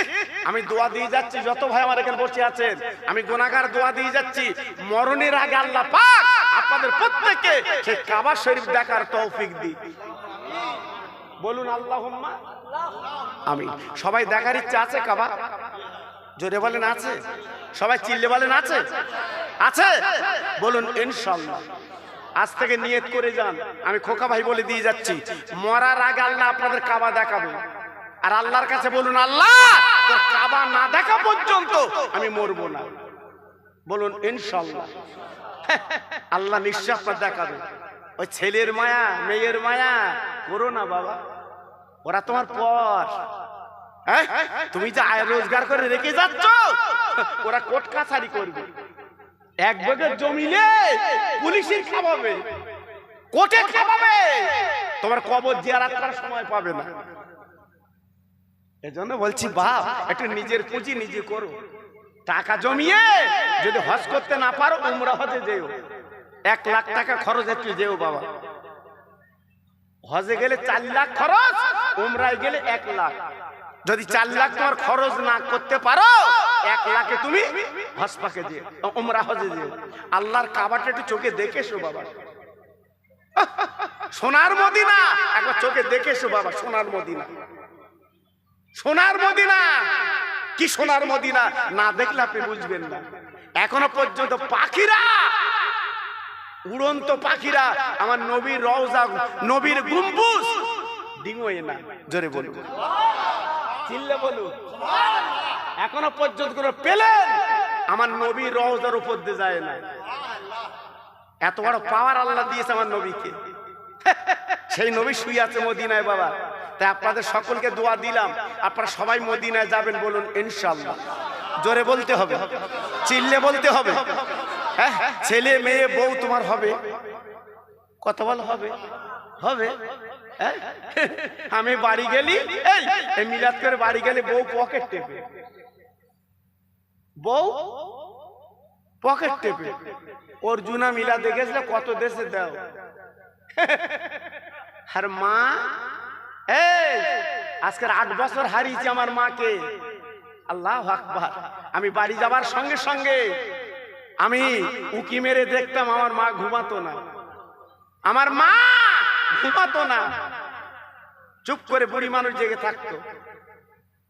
আমি দোয়া দিয়ে যাচ্ছি, যত ভাই আমার এখানে বসে আছেন, আমি গুনাহগার, দোয়া দিয়ে যাচ্ছি, মরণের আগে আল্লাহ পাক আপনাদের প্রত্যেককে সেই কাবা শরীফ দেখার তৌফিক দিন। বলুন আল্লাহুম্মা আমিন। সবাই দেখার ইচ্ছা আছে কাবা? জোরে বলেন আছে? সবাই চিল্লে বলেন আছে? আছে? বলুন ইনশাআল্লাহ। আজ থেকে নিয়ত করে যান, আমি খোকা ভাই বলে দিয়ে যাচ্ছি, মরার আগে আল্লাহ আপনাদের কাবা দেখাবে। আর আল্লাহর কাছে বলুন, আল্লাহ তোর কাবা না দেখা পর্যন্ত আমি মরবো না। বলুন ইনশাআল্লাহ। আল্লাহ নিশ্চয় আপনার দেখাবে। ওই ছেলের মায়া মেয়ের মায়া করো না বাবা, ওরা তোমার পর। তুমি যে আয় রোজগার করে রেখে যাচ্ছ, ওরা কোর্ট কাছারি করবে, এক বগের জমিলে পুলিশের খাওয়াবে, কোর্টে খাওয়াবে, তোমার কবর জিয়ারত করার সময় পাবে না। এজন্য বলছি বাপ, একটু নিজের পুঁজি নিজে করো, টাকা জমিয়ে যদি হজ করতে না পারো উমরা হজে যেও, 1 লাখ টাকা খরচ একটু যেও বাবা। হজে গেলে 4 লাখ খরচ, উমরায় গেলে 1 লাখ। যদি 4 লাখ তোমার খরচ না করতে পারো, 1 লাখে তুমি হজ পাকে যেও, উমরা হজে যেও। আল্লাহর কাবাটা একটু চোখে দেখে এসো বাবা, সোনার মদিনা একবার চোখে দেখে এসো বাবা। সোনার মদিনা, সোনার মদিনা কি সোনার মদিনা, না দেখলে আপনি বুঝবেন না। এখনো পর্যন্ত পাখিরা, উড়ন্ত পাখিরা আমার নবীর রওজা, নবীর গম্বুজ ডিঙোয় না। জোরে বলুন, চিল্লে বলুন। এখনো পর্যন্ত কোনো পেলেন আমার নবীর রওজার উপর দিয়ে যায় না। এত বড় পাওয়ার আল্লাহ দিয়েছে আমার নবীকে। সেই নবী শুয়ে আছে মদিনায় বাবা। তাই আপনাদের সকলকে দোয়া দিলাম, আপনারা সবাই মদিনায় যাবেন। বলুন ইনশাআল্লাহ। জোরে বলতে হবে, চিল্লে বলতে হবে। হ্যাঁ, ছেলে মেয়ে বউ তোমার হবে, কত বল হবে, হবে। আমি বাড়ি গেলি, এই মিলাদ করে বাড়ি গেলে বউ পকেট টেপে, বউ পকেট টেপে। অর্জুনা মিলাদে গেছিল, কত দেশে দাও। আর মা, আজকের 8 বছর হারিয়েছি আমার মাকে। আল্লাহু আকবার। আমি বাড়ি যাবার সঙ্গে সঙ্গে আমি উকি মেরে দেখতাম আমার মা ঘুমাতো না, আমার মা ঘুমাতো না, চুপ করে বুড়ি মানুষ জেগে থাকতো।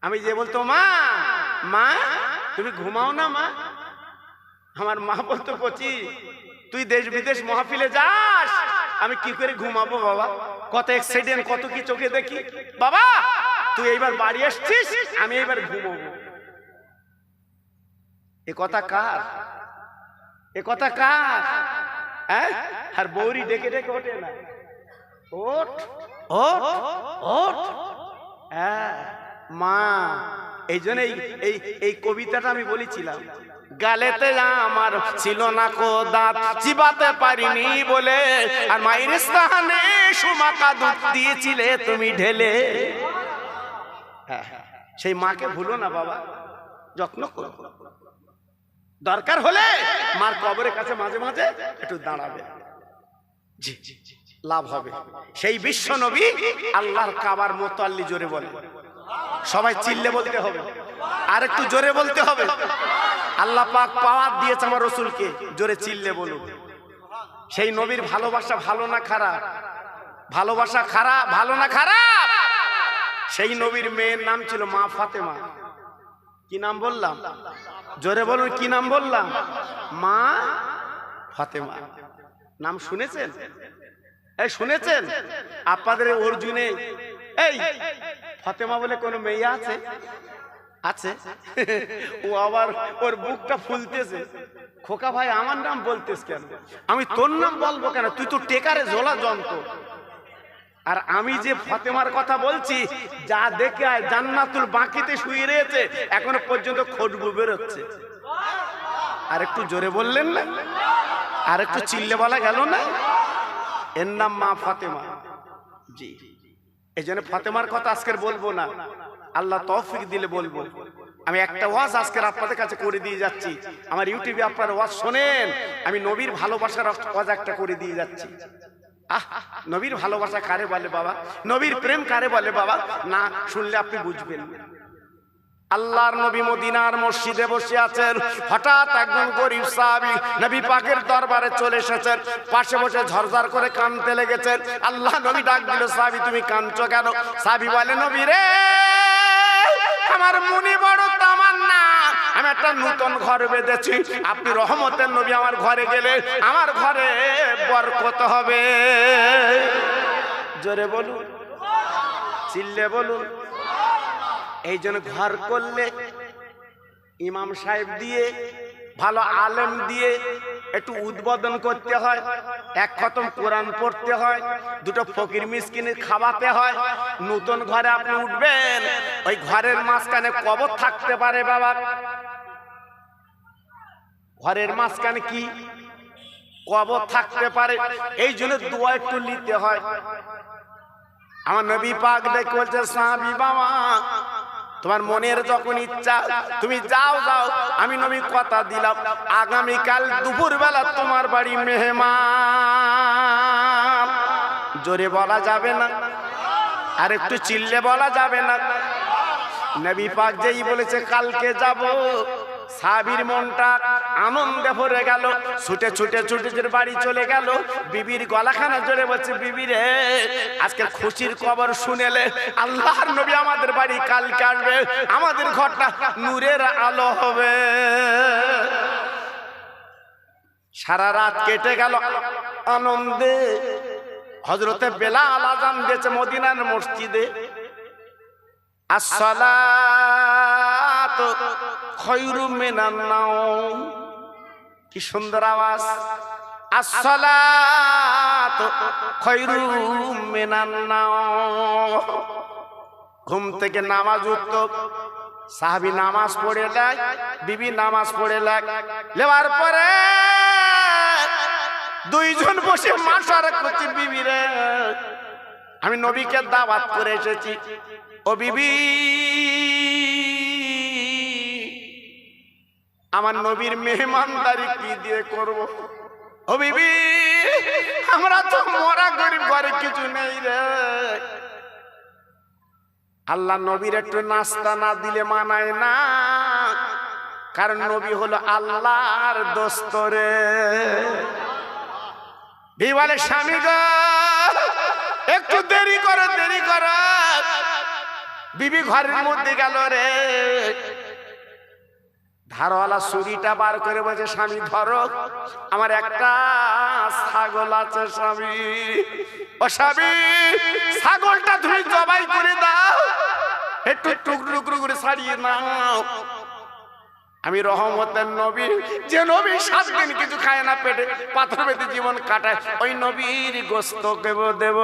আমি যে বলতো মা, মা তুমি ঘুমাও না মা, আমার মা বলতো কচি তুই দেশ বিদেশ মাহফিলে যাস, আমি কি করে ঘুমাবো বাবা, কত অ্যাক্সিডেন্ট কত কি চোখে দেখি। বাবা তুই এইবার বাড়ি আসছিস, আমি এইবার ঘুমাবো। এ কথা কার, এ কথা কার? হ্যাঁ, আর বৌরি ডেকে ডেকে ওঠে না, ওঠ ওঠ ওঠ। হ্যাঁ মা, এই জন্য এই কবিতাটা আমি বলেছিলাম। গালেতে আমার ছিল না কো দাঁত, চিবাতে পারিনি বলে, আর মায়ের স্থানে সুমাকা দুধ দিয়েছিলে তুমি ঢেলে। সেই মাকে ভুলো না বাবা, যত্ন করো। দরকার হলে মার কবরের কাছে মাঝে মাঝে একটু দাঁড়াবে, জি লাভ হবে। সেই বিশ্ব নবী আল্লাহর কাবার মুতাল্লি, জোরে বলে, সবাই চিল্লে বলতে হবে, আর একটু জোরে বলতে হবে। আল্লাহ পাক পাওয়ার দিয়েছে আমার রসুলকে, জোরে চিল্লে বলুন। সেই নবীর ভালোবাসা ভালো না খারাপ? ভালোবাসা খারাপ, ভালো না খারাপ? সেই নবীর মেয়ের নাম ছিল মা ফাতেমা। কি নাম বললাম? জোরে বলুন, কি নাম বললাম? মা ফাতেমা। নাম শুনেছেন? এই শুনেছেন? আপনাদের অর্জুনে এই ফাতেমা বলে কোন মেয়ে আছে? আছে। ও আবার ওর বুকটা ফুলতেছে, খোকা ভাই আমার নাম বলতেছ কেন? আমি তোর নাম বলবো কেন? তুই তো টেকারে ঝোলা যন্ত্র। আর আমি যে ফাতেমার কথা বলছি, যা দেখে আয় জান্নাতুল বাকিতে শুয়ে রয়েছে, এখনো পর্যন্ত খুশবু বেরোচ্ছে। আর একটু জোরে বললেন না? আর একটু চিল্লে বলা গেল না? এর নাম মা ফাতেমা। জি, এই জন্য ফাতেমার কথা আজকের বলবো না, আল্লাহ তৌফিক দিলে বলবো। আমি একটা ওয়াজ আজকের আপনাদের কাছে করে দিয়ে যাচ্ছি। আমার ইউটিউবে আপনারা ওয়াজ শোনেন, আমি নবীর ভালোবাসার ওয়াজ একটা করে দিয়ে যাচ্ছি। নবীর ভালোবাসা কারে বলে বাবা? নবীর প্রেম কারে বলে বাবা? না শুনলে আপনি বুঝবেন। আল্লাহর নবী মদিনার মসজিদে বসে আছেন, হঠাৎ একজন গরীব সাহাবী নবী পাকের দরবারে চলে এসেছেন, পাশে বসে ঝরঝর করে কাঁদতে লেগেছেন। আল্লাহ নবী ডাক দিল, সাহাবী তুমি কাঁদছো কেন? সাহাবী বলে, নবী রে, আমার মনে বড় তামান্না, আমি একটা নতুন ঘর বেঁধেছি, আপনি রহমতের নবী আমার ঘরে গেলে আমার ঘরে বরকত হবে। জোরে বলুন, চিল্লে বলুন। এই জন্য ঘর করলে ইমাম সাহেব দিয়ে, ভালো আলেম দিয়ে একটু উদ্বোধন করতে হয়, এক খতম কোরআন পড়তে হয়, দুটো ফকির মিসকিনের খাওয়াতে হয়। নতুন ঘরে আপনি উঠবেন, ওই ঘরের মাঝখানে কবর থাকতে পারে বাবা। ঘরের মাঝখানে কি কবর থাকতে পারে, এই জন্য দোয়া একটু নিতে হয়। আমার নবী পাক দেখে বলছে, সাহাবী বাবা তোমার মনের যখন ইচ্ছা তুমি যাও যাও, আমি নবী কথা দিলাম আগামীকাল দুপুর বেলা তোমার বাড়ি মেহমান। জোরে বলা যাবে না, আর একটু চিল্লে বলা যাবে না। নবী পাক যেই বলেছে কালকে যাব, সাহাবীর মনটা আনন্দে ভরে গেল, ছুটে ছুটে ছুটে ছুটে বাড়ি চলে গেল। বিবির গলাখানা জোরে বলছে, বিবি রে আজকে খুশির খবর শুনেলে, আল্লাহর নবী আমাদের বাড়ি কালকে আসবে, আমাদের ঘরটা নূরের আলো হবে। সারা রাত কেটে গেল আনন্দে। হযরতে বেলাল আযান দিয়েছে মদিনার মসজিদে, আসসালাতু খায়রুম মিনান নাওম। কি সুন্দর আওয়াজ, আসসালাতু খায়রুম মিনান নাওম। ঘুম থেকে নামাজ উঠতো, সাহাবী নামাজ পড়ে নেয়, বিবি নামাজ পড়ে নেওয়ার পরে দুইজন বসে মাশারা করছে, বিবি রে আমি নবীকে দাওয়াত করে এসেছি, ও বিবি আমার নবীর মেহমানদারি কি দিয়ে করব? ও বিবি আমরা তো মরা গরিব, ঘরে কিছু নেই রে। আল্লাহ নবীর একটু নাস্তা না দিলে মানায় না, কারণ নবী হলো আল্লাহর দোস্ত রে। বিবি বলে, স্বামী গো একটু দেরি করো দেরি করো। বিবি ঘরের মধ্যে গেল রে, ধারওয়ালা ছুরিটা বার করে বলছে, স্বামী ধরো, আমার একটা ছাগল আছে স্বামী। ও স্বামী ছাগলটা তুমি জবাই করে দাও, একটু টুকরো টুকরো করে ছাড়িয়ে নাও। আমি রহমতের নবী, যে নবী 7 দিন কিছু খায় না, পেটে পাথর বেঁধে জীবন কাটায়, ওই নবীর গোস্ত দেব।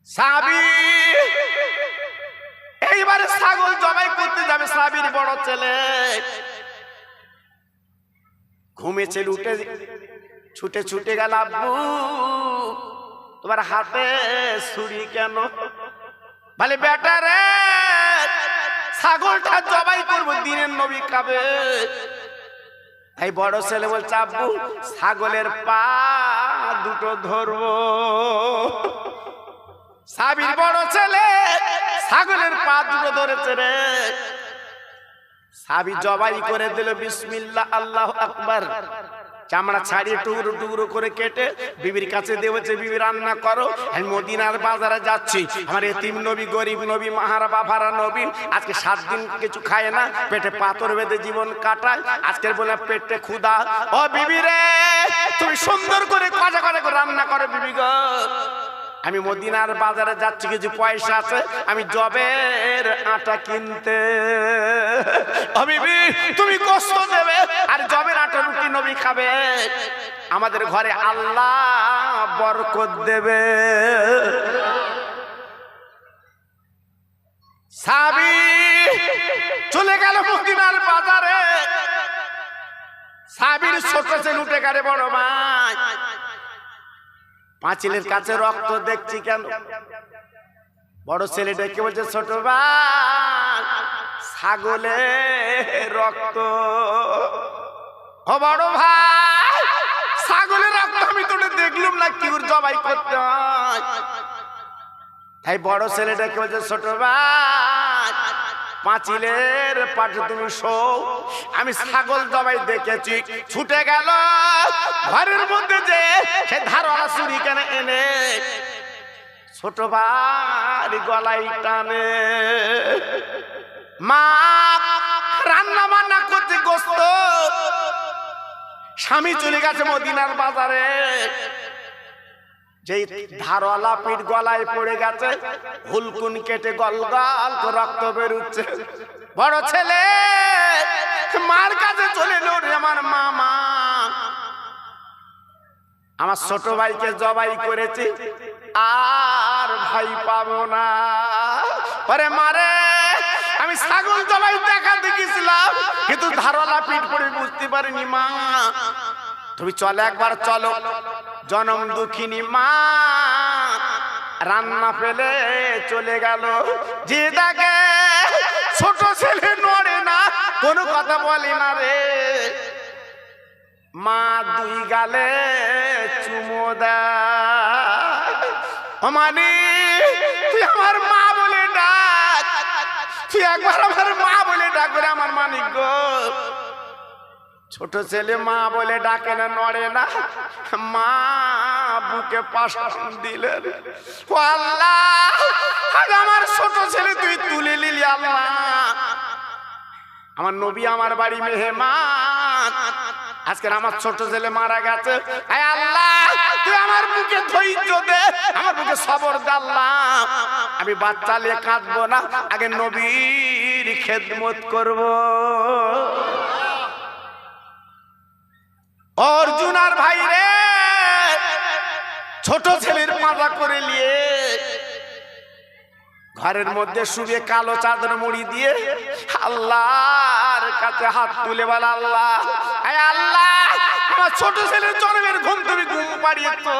সাহাবী এইবারে ছাগল জবাই করতে যাবে, সাহাবীর বড় ছেলে ঘুমেছে, উঠে ছুটে ছুটে গেল, আব্বু তোমার হাতে ছুরি কেন? বলে বেটা রে ছাগলটা জবাই করবো, দিনের নবী খাবে। এই বড় ছেলে বলছে, আব্বু ছাগলের পা দুটো ধরবো। সাহাবীর বড় ছেলে ছাগলের পা দুটো ধরেছে রে, সাহাবী জবাই করে দিল, বিসমিল্লাহ আল্লাহু আকবার। চামড়া ছাড়িয়ে টুকরো টুকরো করে কেটে বিবির কাছে দিয়েছে, বিবি রান্না করো, আমি মদিনার বাজারে যাচ্ছি, আমার এতিম নবী, গরিব নবী, মাহারা বাবারা নবী আজকে 7 দিন কিছু খায় না, পেটে পাথর বেঁধে জীবন কাটায়, আজকের বলে পেটে ক্ষুধা। ও বিবি রে তুমি সুন্দর করে কজা করে রান্না করো বিবি গো, আমি মদিনার বাজারে যাচ্ছি, কিছু পয়সা আছে, আমি জবের আটা কিনতে। ও বিবি তুমি কষ্ট দেবে, আর জবের আটা রুটি নবী খাবে, আমাদের ঘরে আল্লাহ বরকত দেবে। সাহাবী চলে গেল মদিনার বাজারে, সাহাবীর ছোট ছেলে উঠে গেল, বড় ভাই পাঁচিলের কাছে রক্ত দেখছি কেন? বড় ছেলে ডেকে বলছে, ছোট ভাই ছাগলের রক্ত। ও বড় ভাই ছাগলের রক্ত আমি তো দেখলাম না, কি জবাই করতে হয়। তাই বড় ছেলে ডেকে বলছে, ছোট ভাই পাঁচিলের পাশে তুমি শোও, আমি ছাগল জবাই দেখেছি। ছুটে গেল ঘরের মধ্যে, যে সে ধারওয়ালা ছুরি কেন এনে ছোট ভাই গলায় টানে। মা রান্না বান্না করছে গোস্ত, স্বামী চলে গেছে মদিনার বাজারে। যেই ধারওয়ালা পিঠ গলায় পড়ে গেছে, হুলকুন কেটে গলগল করে রক্ত বেরুচ্ছে। বড় ছেলে মার কাছে চলে এলো, রে আমার মামা, আমার ছোট ভাইকে জবাই করেছি, আর ভাই পাবো না। আরে মারে, আমি ছাগল জবাই দেখাতে গেছিলাম, কিন্তু ধারওয়ালা পিঠ পড়ে বুঝতে পারিনি। মা তুমি চলো, একবার চলো। জনম দুঃখিনী মা রান্না ফেলে চলে গেল। যে দেখে ছোট ছেলে নড়ে না, কোনো কথা বলে না রে। মা দুই গালে চুমো দেয়। মানে তুই আমার মা বলে ডাক, তুই একবার আমার মা বলে ডাক রে আমার মানিক গো। ছোট ছেলে মা বলে ডাকে না, নড়ে না। মা বুকে পাশান দিলেন। ও আল্লাহ, আমার ছোট ছেলে তুই তুলে নিলি আল্লাহ। আমার নবী আমার বাড়ি মেহমান, আজকে আমার ছোট ছেলে মারা গেছে। আয় আল্লাহ, তুই আমার বুকে ধৈর্য দে, আমার বুকে সবর দে আল্লাহ। আমি বাচ্চা নিয়ে কাঁদবো না, আগে নবীর খেদমত করব। অর্জুন আর ভাই রে ছোট ছেলের পাঁজা করে নিয়ে ঘরের মধ্যে শুয়ে কালো চাদর মুড়ি দিয়ে আল্লাহর কাছে হাত তুলে বলে, আল্লাহ, আয় আল্লাহ, আমার ছোট ছেলের জন্মের ঘুম তুমি ঘুম পাড়িয়ে তো।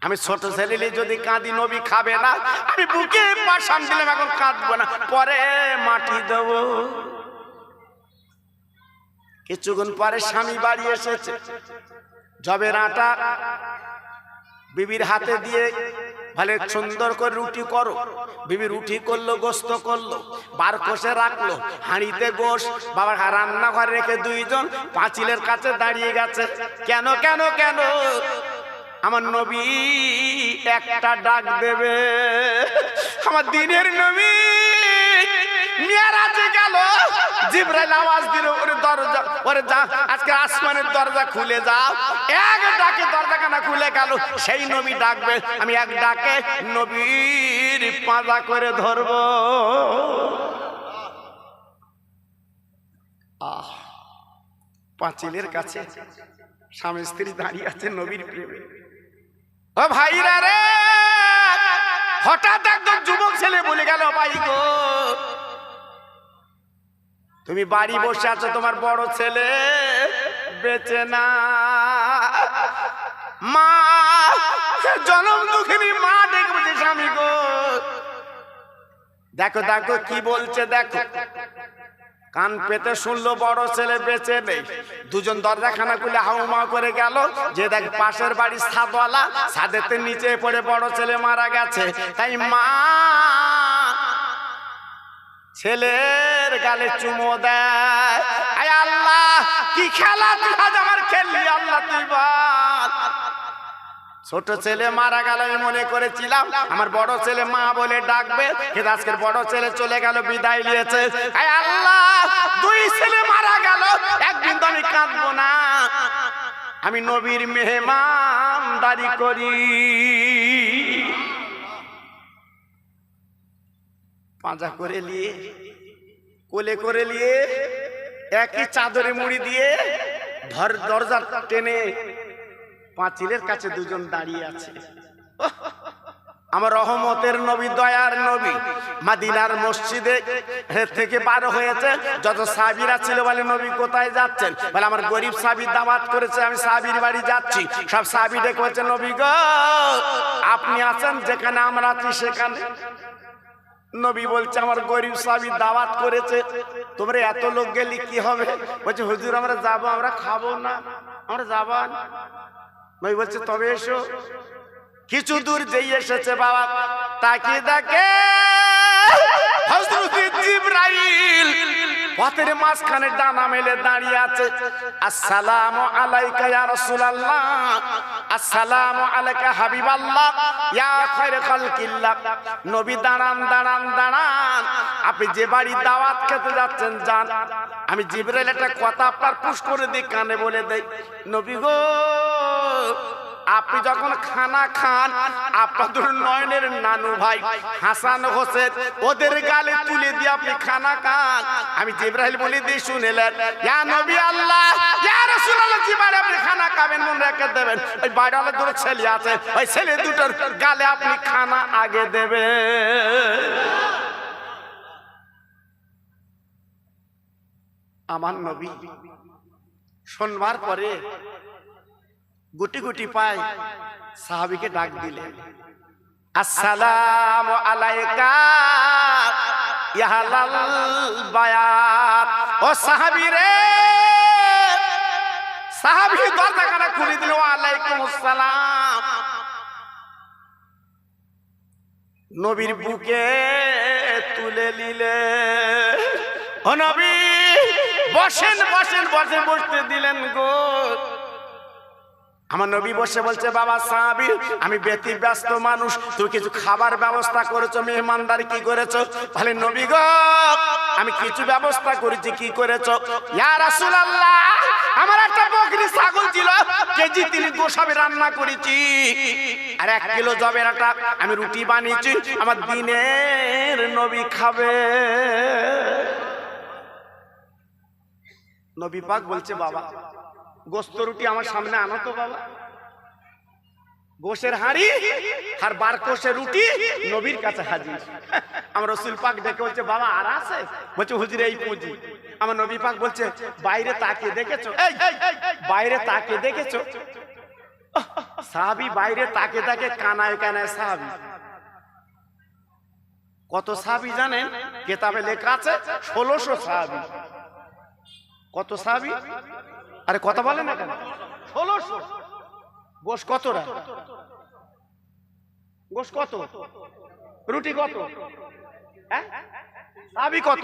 আমি ছোট ছেলে যদি কাঁদি, নবী খাবে না। আমি বুকে পাশান দিলাম, এখন কাঁদবো না, পরে মাটি দেব। কিছুক্ষণ পরে স্বামী বাড়ি এসেছে। জবের আটা বিবির হাতে দিয়ে ভালো সুন্দর করে রুটি করো। বিবি রুটি করলো, গোস্ত করলো, বার কষে রাখলো, হাঁড়িতে গোশ। বাবা রান্নাঘরে রেখে দুইজন পাঁচিলের কাছে দাঁড়িয়ে গেছে। কেন কেন কেন? আমার নবী একটা ডাক দেবে। আমার দিনের নবী মিরাজে গেল, জিবরাইল আওয়াজ দিল, ওরে দরজা, ওরে যা, আজকে আসমানের দরজা খুলে যাও। এক ডাকে দরজাখানা খুলে গেল। সেই নবী ডাকবে, আমি এক ডাকে নবীর পাঁজা করে ধরবো। পাঁচিলের কাছে স্বামী স্ত্রী দাঁড়িয়ে আছে নবীর প্রেমে। ও ভাইরা রে, হঠাৎ একদম যুবক ছেলে বলে গেল, ভাই গো, তুমি বাড়ি বসে আছো, তোমার বড় ছেলে বেঁচে না। মা জনম দুঃখিনী মা ডেকে বলছে, স্বামী গো, দেখো দেখো কি বলছে দেখো। কান পেতে শুনলো বড় ছেলে বেঁচে নেই। দুজন দরজাখানা খুলে হাউমাউ করে গেল। যে দেখ পাশের বাড়ির ছাদওয়ালা, ছাদেতে নিচে পড়ে বড় ছেলে মারা গেছে। তাই মা ছেলের গালে চুমো দেয়। আয় আল্লাহ, কি খেলা তুই আজ আমার খেললি আল্লাহ, তুই বল। ছোট ছেলে মারা গেল, আমি মনে করেছিলাম আমার বড় ছেলে মা বলে ডাকবে, কিন্তু আজকের বড় ছেলে চলে গেল, বিদায় নিয়েছে। আয় আল্লাহ, দুই ছেলে মারা গেল, একদিন তো আমি কাঁদবো না। আমি নবীর মেহমানদারি করি। পাঁজা করে নিয়ে, কোলে করে নিয়ে, একই চাদরে মুড়ি দিয়ে দরজা টেনে পাঁচিলের কাছে দুজন দাঁড়িয়ে আছে। আমার রহমতের নবী, দয়ার নবী মদিনার মসজিদে থেকে বার হয়েছে। যত সাহাবীরা ছিল বলে, নবী কোথায় যাচ্ছেন? বলে, আমার গরিব সাহাবী দাওয়াত করেছে, আমি সাহাবীর বাড়ি যাচ্ছি। সব সাহাবী ডেকে বলছে, নবী গো, আপনি আছেন যেখানে আমরা আছি সেখানে। নবী বলছে, আমার গরিব সাহাবী দাওয়াত করেছে, তোমরা এত লোক গেলে কি হবে? বলছে, হুজুর আমরা যাবো, আমরা খাবো না, আমরা যাবো। নবী বলছে, তবে এসো। কিছু দূর যেই এসেছে বাবা, তাকে দেখে হযরত জিবরাইল পথের মাঝখানে ডানা মেলে দাঁড়িয়ে আছে। আসসালামু আলাইকা ইয়া রাসূলুল্লাহ, আসসালামু আলাইকা হাবিবাল্লাহ, ইয়া খায়রে খালকিল্লাহ। নবী দাঁড়ান দাঁড়ান দাঁড়ান, আপনি যে বাড়ি দাওয়াত খেতে যাচ্ছেন যান। আমি জিবরাইল একটা কথা আপনার পুশ করে দিই, কানে বলে দেই। নবী গো, আপনি যখন খানা খান আপনাদের নয়নের নানু ভাই হাসান হোসেন ওদের গালে তুলে দিয়ে আপনি খানা খান। আমি জিবরাইল বলে দিয়ে শুনেলেন, ইয়া নবী আল্লাহ, ইয়া রাসূলুল্লাহ, জিবারে আপনি খানা খাবেন মনে রেখে দেবেন। ওই বাইরে দুটো ছেলে আছে, ওই ছেলে দুটোর গালে আপনি খানা আগে দেবেন। আমার নবী শোনবার পরে গুটি গুটি পায় সাহাবীকে ডাক দিলেন, আসসালামু আলাইকা ইয়া আহলাল বায়াত। ও সাহাবী রে, সাহাবী দরজাখানা খুলে দিল, ওয়ালাইকুম আসসালাম। নবীর বুকে তুলে নিলে, ও নবী বসেন বসেন বসেন, বসতে দিলেন গো। আমার নবী বসে বলছে, বাবা সাহাবী, আমি ব্যতিব্যস্ত মানুষ, তুই কিছু খাবার ব্যবস্থা করেছো, মেহমানদারি কি করেছো? বলে নবী গো, আমি কিছু ব্যবস্থা করেছি। কি করেছো? ইয়া রাসূলুল্লাহ, আমার একটা বকরি ছাগল ছিল, কেজি 3 গোশ আমি রান্না করেছি, আর 1 কিলো জবের আটা আমি রুটি বানিয়েছি, আমার দিনের নবী খাবে। নবী পাক বলছে, বাবা গোস্ত রুটি আমার সামনে আনো তো বাবা। গোশের হাঁড়ি আর 12 কোষের রুটি নবীর কাছে হাজির। আমার রাসূল পাক দেখে বলছে, বাবা আর আছে? বলছে, হুজুর এই পুঁজি। আমার নবী পাক বলছে, বাইরে তাকিয়ে দেখেছো? এই বাইরে তাকিয়ে দেখেছো? সাহাবী বাইরে তাকিয়ে তাকে কানায় কানায় সাহাবী। কত সাহাবী জানেন? কিতাবে লেখা আছে 1600 সাহাবী। কত সাহাবী? আরে কথা বলেন না কেন? 1600। গোশ কতটা? গোশ কত? রুটি কত? হ্যাঁ, সাহাবী কত?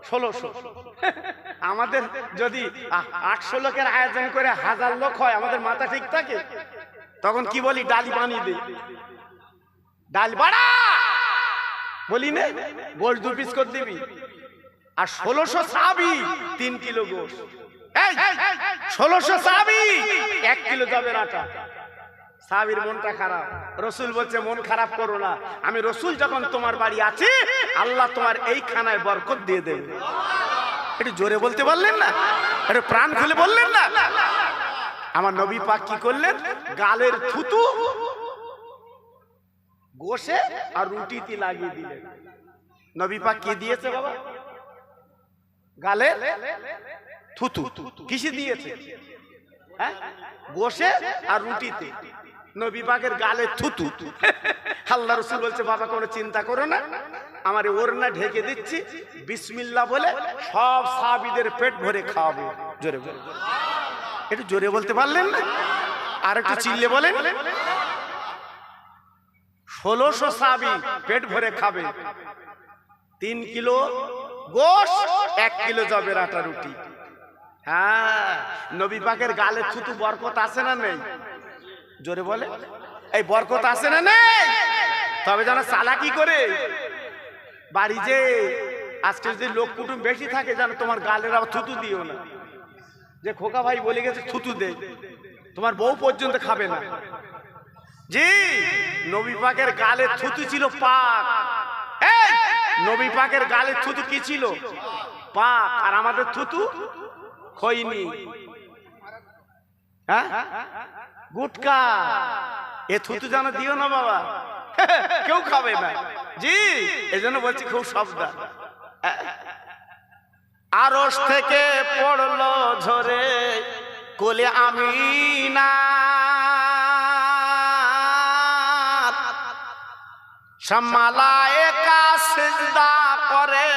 1600। আমাদের যদি 800 লোকের আয়োজন করে 1000 লোক হয়, আমাদের মাথা ঠিক থাকে? তখন কি বলি? ডালি বানিয়ে দিই, ডাল বাড়া বলি না, গোশ 2 পিস করে দিবি। আর 1600 সাহাবী 3 কিলো গোশ। এই 1600 সাহাবী 1 কিলো জবের আটা। সাহাবীর মনটা খারাপ। রাসূল বলছে, মন খারাপ করো না, আমি রাসূল যখন তোমার বাড়ি আছি, আল্লাহ তোমার এই খানায় বরকত দিয়ে দেবে। একটু জোরে বলতে পারলেন না? একটু প্রাণ খুলে বললেন না? আমার নবী পাক কি করলেন? গালের থুতু গোশে আর রুটিতে লাগিয়ে দিলেন। নবী পাক কি দিয়েছে বাবা? গালে থুতু। কিসে দিয়েছে? হ্যাঁ, গোশে আর রুটিতে। নবী পাকের গালে থুতু। আল্লাহ রাসূল বলছে, বাবা কোনো চিন্তা করো না, আমার ওড়না ঢেকে দিচ্ছি, বিসমিল্লাহ বলে সব সাহাবীদের পেট ভরে খাওয়াবো। জোরে বলে, একটু জোরে বলতে পারলেন না? আর একটু চিল্লে বলেন। 1600 সাহাবী পেট ভরে খাবে, 3 কিলো গোশ, 1 কিলো জবের আটা রুটি। হ্যাঁ, নবী পাকের গালে থুতু বরকত আছে না নেই? জোরে বলে, এই বরকত আছে না নেই? তবে যেন চালাকি করে বাড়ি যে আজকে যদি লোক কুটুম বেশি থাকে, যেন তোমার গালের আবার থুতু দিও না। যে খোকা ভাই বলে গেছে থুতু দে, তোমার বউ পর্যন্ত খাবে না। জি, নবী পাকের গালে থুতু ছিল পাক। এই নবী পাকের গালে থুতু কি ছিল? পাক। আর আমাদের থুতু খৈনি, হ্যাঁ, গুটকা। এ থুতু যেন দিও না বাবা, কেউ খাবে না। জি, এজন্য বলছি খুব সাবধান। আরশ থেকে পড়লো ঝরে কোলে আমিনা, সব মালায়েকা সিজদা করে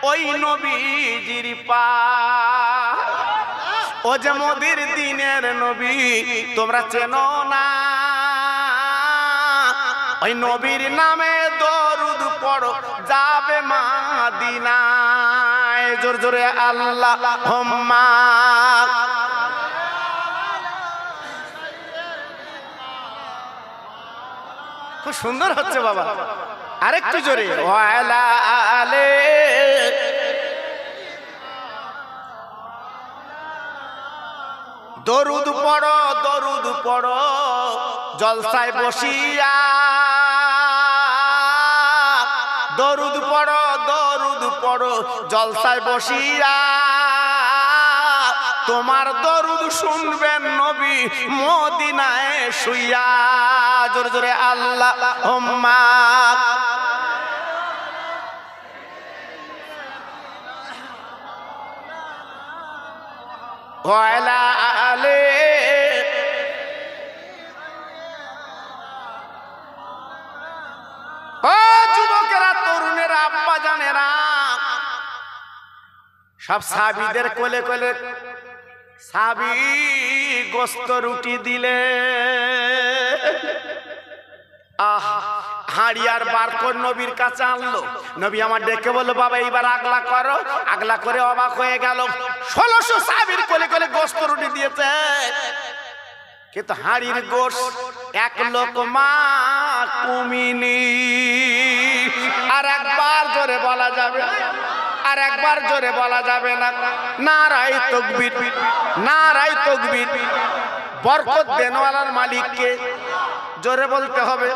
ওই নবীজির পায়ে। ও যে মোদের দিনের নবী তোমরা চেনো না, ওই নবীর নামে দরুদ পড়ো যাবে মদিনায়। জোর জোরে আল্লাহুম্মা। খুব সুন্দর হচ্ছে বাবা, আরেকটু জোরে। ওয়ালা আলে দরুদ পড়ো জলসায় বসিয়া, দরুদ পড়ো জলসায় বসিয়া, তোমার দরুদ শুনবেন নবী মদিনায় শুইয়া। জোরে জোরে আল্লাহুম্মা ওয়া আলা আলি। ও যুবকেরা, তরুণেরা, আব্বা জানেরা, সব সাহাবীদের কোলে কোলে সাহাবী গোস্ত রুটি দিলে। হাঁড়ি আর বার করে নবীর কাছে আনলো। নবী আমার ডেকে বললো, বাবা এইবার আগলা করো। আগলা করে অবাক হয়ে গেল, 1600 সাহাবীর কোলে কোলে গোস্ত রুটি দিয়েছে, কিন্তু হাঁড়ির গোস্ত এক লোকমা কুমিনি। আর একবার জোরে বলা যাবে, আর একবার জোরে বলা যাবে না। নারায়ে তাকবীর, নারায়ে তাকবীর। বরকত দেনওয়ালার মালিককে জোরে বলতে হবে,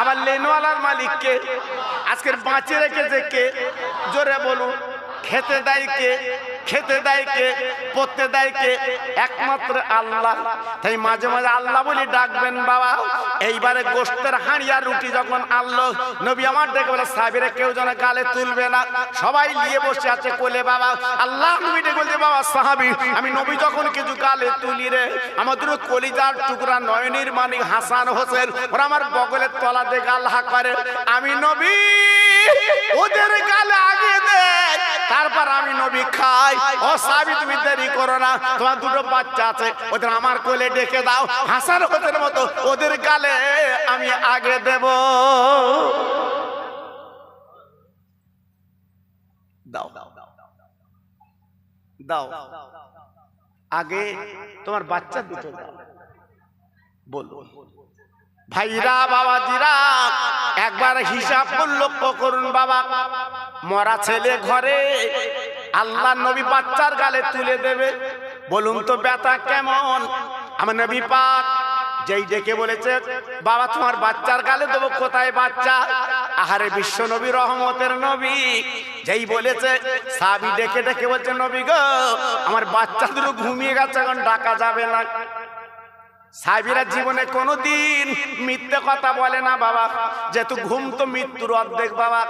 আবার লেনওয়ালার মালিককে। আজকের বাঁচে রেখেছে কে? জোরে বলুন। খেতে দেয় কে? খেতে দেয় কে? পড়তে দেয় কে? একমাত্র আল্লাহ। তাই মাঝে মাঝে আল্লাহ বলি ডাকবেন বাবা। এইবারে গোশতের হাঁড়ি আর রুটি যখন আনলো, নবী আমার ডেকে বলে, সাহাবীরা কেউ যেন গালে তুলবে না, সবাই নিয়ে বসে আছে কোলে। বাবা আল্লাহ নবী ডেকে বলছে, বাবা সাহাবী, আমি নবী যখন কিছু গালে তুলি রে, আমাদের কলিজার টুকরা নয়নের মানিক হাসান হোসেন ওরা আমার বগলের তলা দিয়ে গাল হা করে। আমি নবী ওদের গালে আগে দেয়, তারপর আমি নবী খাই। ও সাহাবী, তুমি দেরি করো না, তোমার দুটো বাচ্চা আছে, ওদের আমার কোলে ডেকে দাও। হাসান হোসেনের মতো ওদের গালে আমি আগে দেব। দাও দাও আগে তোমার বাচ্চা দুটো দাও। বলো ভাইরা, বাবাজিরা, একবার হিসাব লক্ষ্য করুন। বাবা মরা ছেলে ঘরে, আল্লাহ নবী বাচ্চার গালে তুলে দেবে। বলুন তো ব্যথা কেমন? আমার নবী পাক যেই ডেকে বলেছে, বাবা তোমার বাচ্চার গালে দেবো, কোথায় বাচ্চা? আহারে বিশ্ব নবী, রহমতের নবী, যেই বলেছে, সাহাবী ডেকে ডেকে বলছে, নবী গো আমার বাচ্চা দুটো ঘুমিয়ে গেছে, এখন ডাকা যাবে না। সাহাবীরা জীবনে কোনোদিন মিথ্যে কথা বলে না বাবা, যেহেতু ঘুম তো মৃত্যুর অর্ধেক। বাবা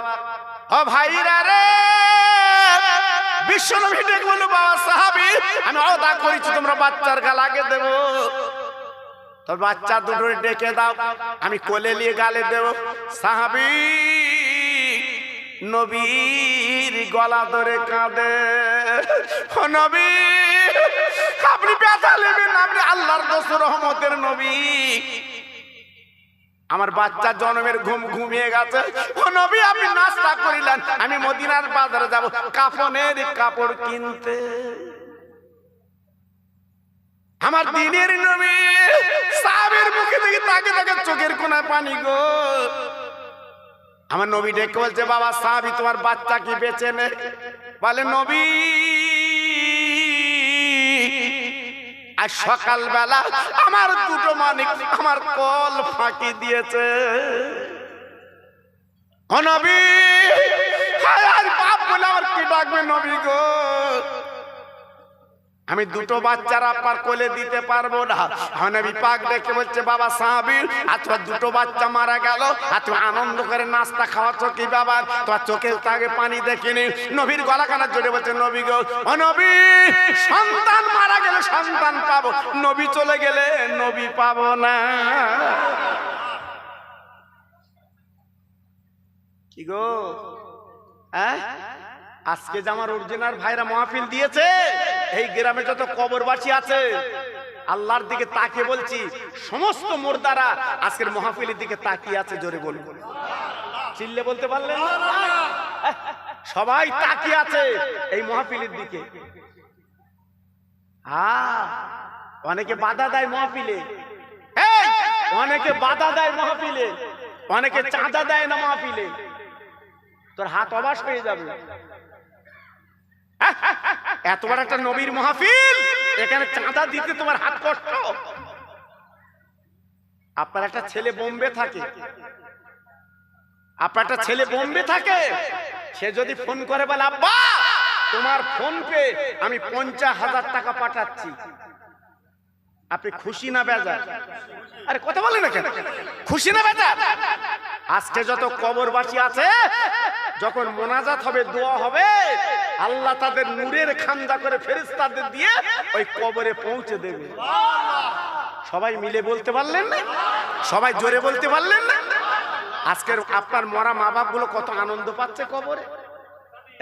ও ভাইরা রে, বিশ্ব নবী ডেকে বলল, বাবা সাহাবী, আমি ওয়াদা করেছি তোমরা বাচ্চার গাল আগে দেব। তোর বাচ্চা দুটো ডেকে দাও, আমি কোলে নিয়ে গালে দেব। সাহাবী নবীর গলা ধরে কাঁদে, ও নবী আপনি ব্যথা নেবেন, আপনি আল্লাহর দোস্ত, রহমতের নবী, আমার বাচ্চা জন্মের ঘুম ঘুমিয়ে গেছে। ও নবী আপনি নাস্তা করিলেন, আমি মদিনার বাজারে যাব কাফনের কাপড় কিনতে। আমার দিনের নবী সাহাবীর মুখে দেখি তাকে তাকে চোখের কোণায় পানি গো। আমার নবী ডেকে বলছে, বাবা সাহাবী তোমার বাচ্চা কি বেঁচে নেই? বলে নবী আজ সকালবেলা আমার দুটো মানিক আমার কল ফাঁকি দিয়েছে। ও নবী, আর বাপ বলে আমার কি ডাকবে নবী গো? আমি দুটো বাচ্চার আপনার কোলে দিতে পারবো না। নবী পাক দেখে বলছে, বাবা সাহাবী আর তোমার দুটো বাচ্চা মারা গেল, আর তুমি আনন্দ করে নাস্তা খাওয়াচ্ছ কি বাবা? তোমার চোখের তাগে পানি দেখিনি। নবীর গলা কানা জড়ে বলছে, নবী গো, ও নবী সন্তান মারা গেলে সন্তান পাবো, নবী চলে গেলে নবী পাবো না। কি গো, আজকে যে আমার অরিজিনাল ভাইরা মাহফিল দিয়েছে, এই গ্রামে যত কবরবাসী আছে, আল্লাহর দিকে তাকিয়ে বলছি, সমস্ত মুর্দারা আজকের মাহফিলের দিকে তাকিয়ে আছে। জোরে বলুন, চিল্লে বলতে পারলেন? সবাই তাকিয়ে আছে এই মাহফিলের দিকে। অনেকে বাধা দেয় মাহফিলে, অনেকে বাধা দেয় মাহফিলে, অনেকে চাঁদা দেয় না মাহফিলে। তোর হাত অবাস হয়ে যাবে। এত বড় একটা নবীর মাহফিল, এখানে চাঁদা দিতে তোমার হাত কষ্ট। আপনার একটা ছেলে বোম্বে থাকে, আপনার একটা ছেলে বোম্বে থাকে, সে যদি ফোন করে বলে আব্বা তোমার ফোন পে আমি 50,000 টাকা পাঠাচ্ছি, আপনি খুশি না বেজার? আরে কথা বলেন না কেন, খুশি না বেজার? আজকে যত কবরবাসী আছে, যখন মোনাজাত হবে, দোয়া হবে, আল্লাহ তাদের নূরের খান্দা করে ফেরেশতাদের দিয়ে ওই কবরে পৌঁছে দেবে। সবাই মিলে বলতে পারলেন না? সবাই জোরে বলতে পারলেন না? আজকের আপনার মরা মা বাপ গুলো কত আনন্দ পাচ্ছে কবরে।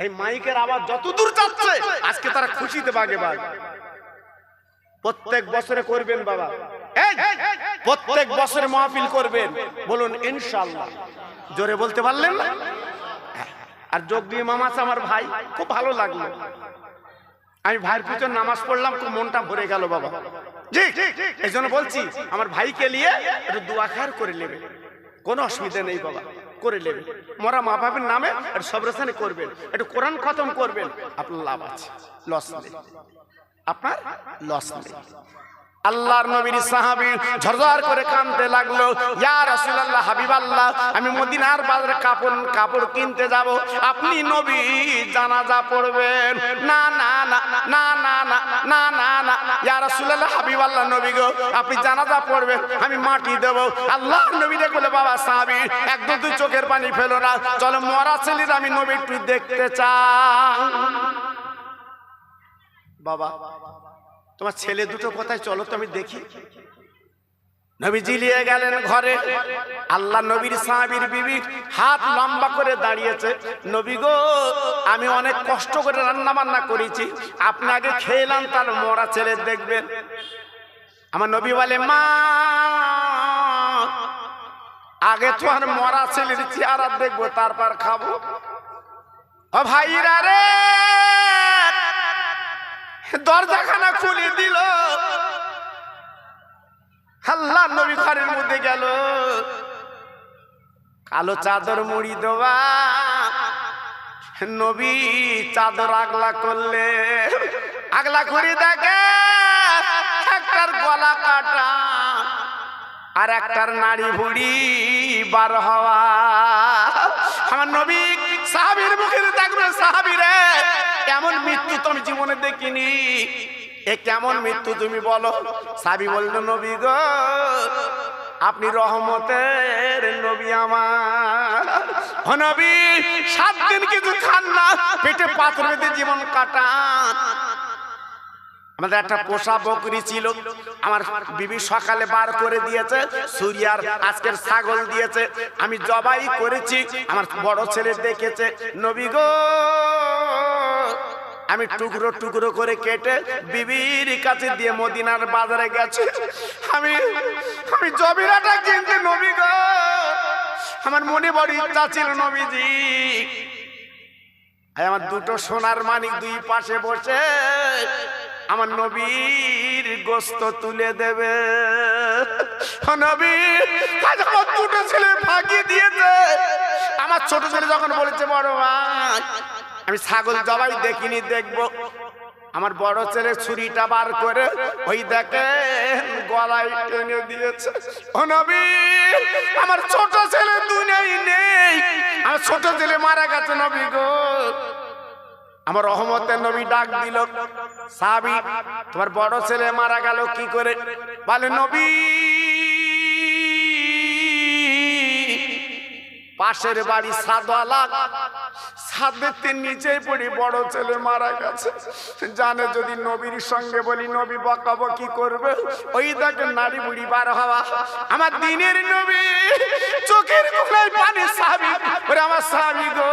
এই মাইকের আওয়াজ যত দূর যাচ্ছে, আজকে তারা খুশিতে বাগে বাগ। প্রত্যেক বছরে করবেন বাবা, প্রত্যেক বছরে মাহফিল করবেন, বলুন ইনশাআল্লাহ। জোরে বলতে পারলেন না? আর যোগী মামা আছে আমার ভাই, খুব ভালো লাগলো। আমি ভাইয়ের পিছনে নামাজ পড়লাম, খুব মনটা ভরে গেল বাবা। জি, এই জন্য বলছি আমার ভাইকে নিয়ে একটু দোয়া খায়ের করে নেবে, কোনো অসুবিধা নেই বাবা, করে নেবে। মরা মা বাপের নামে একটু সবরেশানি করবেন, একটু কোরআন খতম করবেন, আপনার লাভ আছে, লস নেই, আপনার লস নেই। আল্লাহর নবীর সাহাবী ঝরঝর করে কাঁদতে লাগলো, ইয়া রাসূলুল্লাহ, হাবিবাল্লাহ, আমি মদিনার বাজারে কাপড় কিনতে যাব, আপনি নবী জানাজা পড়বেন। না না না না না না না না না, ইয়া রাসূলুল্লাহ, হাবিবাল্লাহ, নবী গো আপনি জানাজা পড়বেন, আমি মাটি দেব। আল্লাহর নবী বলে, বাবা সাহাবী, একদম তুই চোখের পানি ফেলো না, চলো মরা ছেলের আমি নবী একটু দেখতে চাই। বাবা তোমার ছেলে দুটো কোথায়, চলো তো আমি দেখি। নবীজি নিয়ে গেলেন ঘরে। আল্লাহ নবীর সাহাবীর বিবি হাত লম্বা করে দাঁড়িয়েছে, নবী গো আমি অনেক কষ্ট করে রান্না বান্না করেছি, আপনি আগে খেলাম, তার মরা ছেলে দেখবেন। আমার নবী বলে, মা আগে তো আর মরা ছেলের চেহারা দেখবো, তারপর খাবো। ও ভাইরা রে, দরজাখানা খুলে দিল। আল্লাহ নবী ঘরের মধ্যে গেল, কালো চাদর মুড়ি দেওয়া, নবী চাদর আগলা করলে, আগলা করে দেখে একটার গলা কাটা আর একটার নাড়ি ভুড়ি বার হওয়া। আমার নবী সাহাবীর মুখে দেখবে, সাহাবী রে এমন মৃত্যু তো আমি জীবনে দেখিনি, এ কেমন মৃত্যু তুমি বলো? সাহাবী বলল, নবী গো আপনি রহমতের নবী আমার। ও নবী 7 দিন কিছু খান না, পেটে পাথর বেঁধে জীবন কাটান। আমাদের একটা পোষা বকরি ছিল, আমার বিবি সকালে বার করে দিয়েছে, সূর্যার আজকের ছাগল দিয়েছে, আমি জবাই করেছি, আমার বড় ছেলে দেখেছে। নবী গো আমি টুকরো টুকরো করে কেটে বিবির কাছে দিয়ে মদিনার বাজারে গেছে, আমি জবিরাটা কিনতে। নবী গো আমার মনে বড় ইচ্ছা ছিল, নবীজি আমার দুটো সোনার মানিক দুই পাশে বসে আমার নবীর গোস্ত তুলে দেবে। নবী আমার দুটো ছেলে ফাঁকি দিয়েছে। আমার ছোট ছেলে যখন বলেছে, বড় ভাই আমি ছাগল জবাই দেখিনি, দেখবো, আমার বড় ছেলে ছুরিটা বার করে ওই দেখে গলায় টেনে দিয়েছে। ও নবী আমার ছোট ছেলে দুনিয়ায় নেই, আমার ছোট ছেলে মারা গেছে। নবী গো আমার রহমতের নবী ডাক দিল, সাহাবী তোমার বড় ছেলে মারা গেল কি করে? বলে, নবী পাশের বাড়ি সাদওয়ালা, ছাদের নিচে পড়ি বড় ছেলে মারা গেছে। জানে যদি নবীর সঙ্গে বলি নবী বকাবকি করবে, ওই দেখে নারী বুড়ি বার হওয়া। আমার দিনের নবী চোখের কোনায় পানি। সাহাবী ওরে আমার সাহাবী গো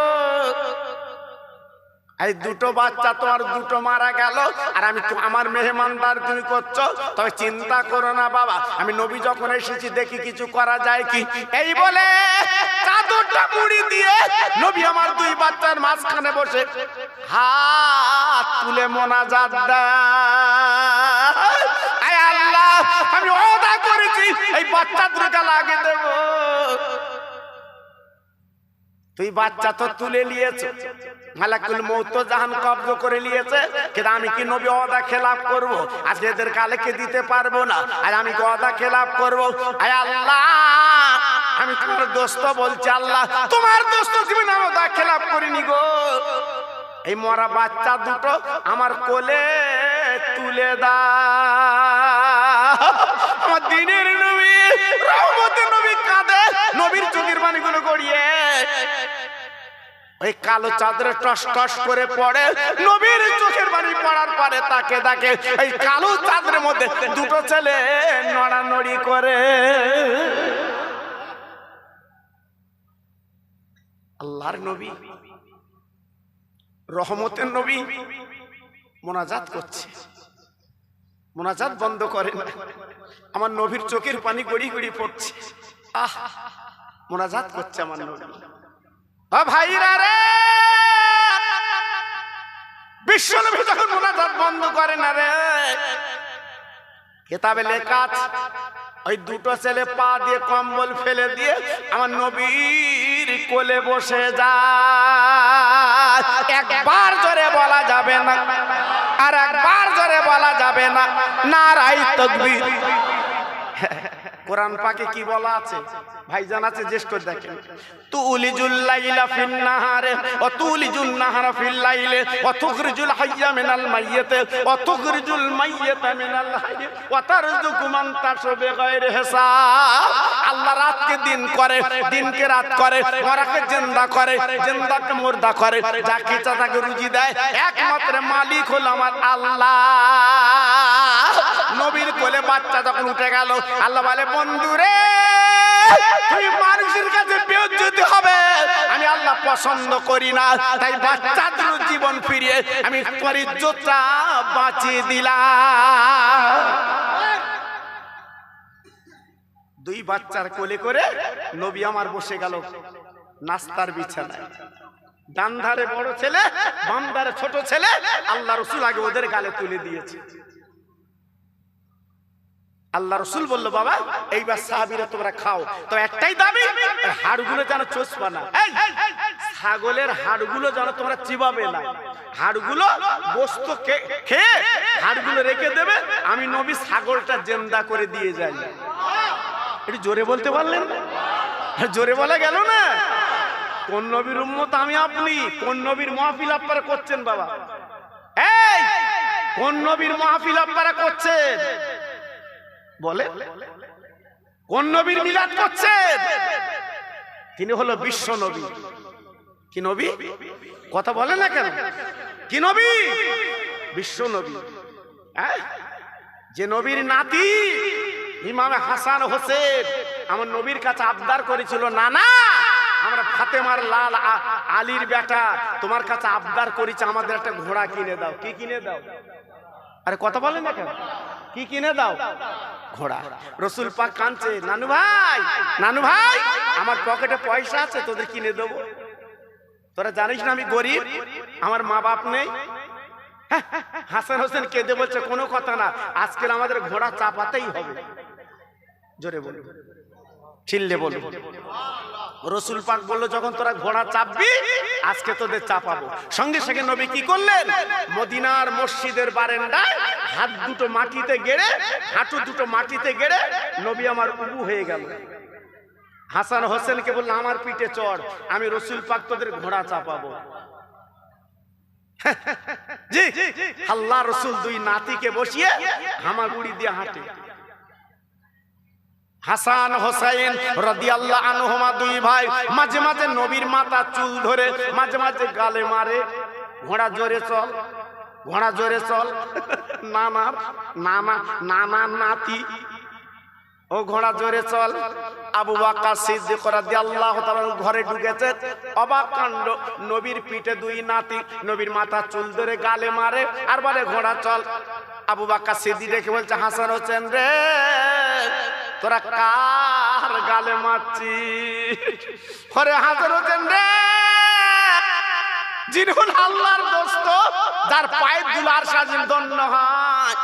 এই দুটো বাচ্চা তোমার দুটো মারা গেল, আর আমি আমার মেহমানদার তুমি করছো, তবে চিন্তা করো না বাবা, আমি নবী যখন এসেছি দেখি কিছু করা যায় কি। এই বলে চাদরটা মুড়ি দিয়ে নবী আমার দুই বাচ্চার মাঝখানে বসে হাত তুলে মোনাজাত দেয়, আয় আল্লাহ আমি ওয়াদা করেছি এই বাচ্চা দুটো লাগিয়ে দেব। তুই বাচ্চা তো তুলে নিয়েছো, মালাকুল মউত তো জাহান কব্জ করে নিয়েছে, কিন্তু আমি কি নবী ওয়াদা খেলাফ করব? আজকে এদের কালেকে দিতে পারবো না, আর আমি কি ওয়াদা খেলাফ করব? আয় আল্লাহ, আমি তোমার দোস্ত বলছি, আল্লাহ তোমার দোস্ত জীবনে আমি ওয়াদা খেলাফ করিনি গো। এই মরা বাচ্চা দুটো আমার কোলে তুলে দাও। আমার দিনের নবী, রহমতের নবী কাঁদে, নবীর চোখের পানিগুলো গড়িয়ে ওই কালো চাদরে টস টস করে পড়ে। নবীর চোখের পানি পড়ার পরে তাকে তাকে এই কালো চাদরের মধ্যে দুটো ছেলে নড়ানড়ি করে। আল্লাহর নবী, রহমতের নবী মোনাজাত করছে, মোনাজাত বন্ধ করে না। আমার নবীর চোখের পানি গড়ি গড়ি পড়ছে। আহ, মোনাজাত করছে আমার নবী। ও ভাইরা রে, বিশ্বনবী যখন মোনাজাত বন্ধ করে না রে, কিতাবে লেখা আছে ওই দুটো ছেলে পা দিয়ে কম্বল ফেলে দিয়ে আমার নবীর কোলে বসে যায়। একবার জোরে বলা যাবে না, আর একবার জোরে বলা যাবে না, নারায়ে তাকবীর। কোরআন পাকে কি বলা আছে ভাইজান? আছে, জ্যেষ্ঠ দেখেন, তুলিজুল লাইলা ফিন নাহারে ওয়া তুলিজুন নাহারা ফিল লাইলে ওয়া তুখরিজুল হাইয়া মিনাল মাইয়িতে ওয়া তুখরিজুল মাইয়িতা মিনাল হাইয়্যি ওয়া তারযুকু মান তাশা বিগাইরি হিসাব। আল্লাহ রাতকে দিন করে, দিনকে রাত করে, মরাকে জিন্দা করে, জিন্দাকে মুর্দা করে, যাকে ইচ্ছা তাকে রুজি দেয়। একমাত্র মালিক হলো আমার আল্লাহ। নবীর কোলে বাচ্চা যখন উঠে গেল, আল্লাহ বলে, বন্ধুরে তুমি মানুষের কাছে বেইজ্জতি হবে, আমি আল্লাহ পছন্দ করি না, তাই বাচ্চাদের জীবন ফিরিয়ে আমি তোমার ইজ্জতটা বাঁচিয়ে দিলাম। দুই বাচ্চার কোলে করে নবী আমার বসে গেল নাস্তার বিছানায়। ডান ধারে বড় ছেলে, বাম ধারে ছোট ছেলে। আল্লাহ রাসূল আগে ওদের গালে তুলে দিয়েছে। আল্লাহ রাসূল বলল, বাবা এইবার সাহাবীরা তোমরা খাও। তো একটাই দাবি, হাড়গুলো যেন চোষবা না। এই ছাগলের হাড়গুলো যেন তোমরা চিবাবে না, হাড়গুলো গোশত খেয়ে হাড়গুলো রেখে দেবে, আমি নবী ছাগলটা জিন্দা করে দিয়ে যাই। একটু জোরে বলতে পারলেন? জোরে বলা গেল না? কোন নবীর উম্মত আমি আপনি? কোন নবীর মাহফিল আপনারা করছেন বাবা? এই কোন নবীর মাহফিল আপনারা করছেন বলে? কোন নবীর মিলাদ করছেন? তিনি হলো বিশ্ব নবী। কি নবী? কথা বলে না কেন? কি নবী? বিশ্ব নবী। যে নবীর নাতি ইমাম হাসান হোসেন আমার নবীর কাছে আবদার করেছিল, নানা আমরা ফাতেমার লাল আলীর বেটা তোমার কাছে আবদার করেছি, আমাদের একটা ঘোড়া কিনে দাও। কি কিনে দাও? আরে কথা বলে না কেন? কি কিনে দাও? ঘোড়া। রসুল পাক কাঁদছে, নানু ভাই, নানু ভাই আমার পকেটে পয়সা আছে, তোদের কিনে দেবো। তোরা জানিস না আমি গরিব, আমার মা বাপ নেই। হাসান হোসেন কেঁদে বলছে, কোনো কথা না, আজকে আমাদের ঘোড়া চাপাতেই হবে। জোরে বল, চিল্লে বল। রসুল পাক বললো, যখন তোরা ঘোড়া চাপবি আজকে তোদের চাপাবো। সঙ্গে সঙ্গে নবী কি করলেন? মদিনার মসজিদের বারান্দায় হাত দুটো মাটিতে গেড়ে, হাঁটু দুটো মাটিতে গেড়ে নবী আমার উবু হয়ে গেল। হাসান হোসেনকে বললো, আমার পিঠে চড়, আমি রসুল পাক তোদের ঘোড়া চাপাবো। জি, আল্লাহ রসুল দুই নাতিকে বসিয়ে হামাগুড়ি দিয়ে হাঁটে। হাসান হোসেন রাদিয়াল্লাহু আনহুমা দুই ভাই মাঝে মাঝে নবীর মাথা চুল ধরে মাঝে মাঝে গালে মারে, ঘোড়া জোরে চল, ঘোড়া জোরে চল। নানার নানা নানার নাতি, ও ঘোড়া জোরে চল। আবু বকর সিদ্দিক রাদিয়াল্লাহু তাআলা ঘরে ঢুকেছে, অবাক কাণ্ড, নবীর পিঠে দুই নাতি, নবীর মাথা চুল ধরে গালে মারে আর বলে ঘোড়া চল। আবু বকর সিদ্দিক দেখে বলছে, হাসান হোসেন রে, তোরা কার গালে মারছিস? ওরে হাসান হোসেন রে, যিনি হল আল্লাহর দোস্ত, যার পায়ের ধুলার সাজিন দন্য হয়,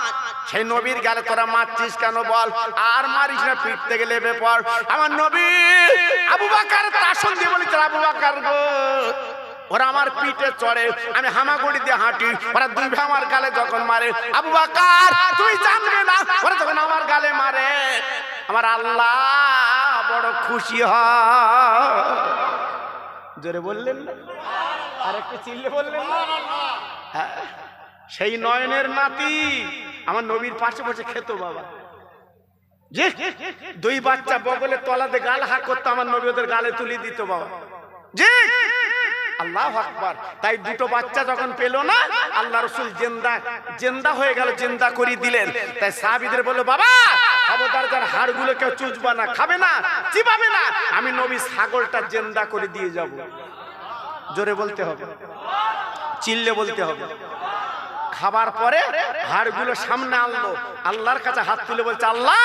সেই নবীর গালে তোরা মারছিস কেন বল? আর মারিস না, পিঠ থেকে লেবে পড়। আমার নবী আবু বকর তাসন দিয়ে বলেছে, আবু বকর গো, ওরা আমার পিঠে চড়ে, আমি হামাগুড়ি দিয়ে হাঁটি, ওরা দুই ভাই আমার গালে যখন মারে, আবু বকর তুমি জানবে না, ওরা যখন আমার গালে মারে আমার আল্লাহ বড় খুশি হয়। জোরে বললেন না? আর একটু চিল্লে বললেন না? হ্যাঁ, সেই নয়নের নাতি আমার নবীর পাশে বসে খেত বাবা। যে দুই বাচ্চা বগলে তলাতে গাল হাত করতো, আমার নবী ওদের গালে তুলে দিত বাবা। জি আল্লাহু আকবার। তাই দুটো বাচ্চা যখন পেল না, আল্লাহ রাসূল জিন্দা হয়ে গেল, জিন্দা করে দিলেন। তাই সাহাবীদের বলল, বাবা খবরদার, যার হাড়গুলো কেউ চুষবা না, খাবে না, চিবাবে না, আমি নবী ছাগলটা জিন্দা করে দিয়ে যাব। জোরে বলতে হবে, চিল্লে বলতে হবে। খাবার পরে হাড়গুলো সামনে আনলো, আল্লাহর কাছে হাত তুলে বলছে, আল্লাহ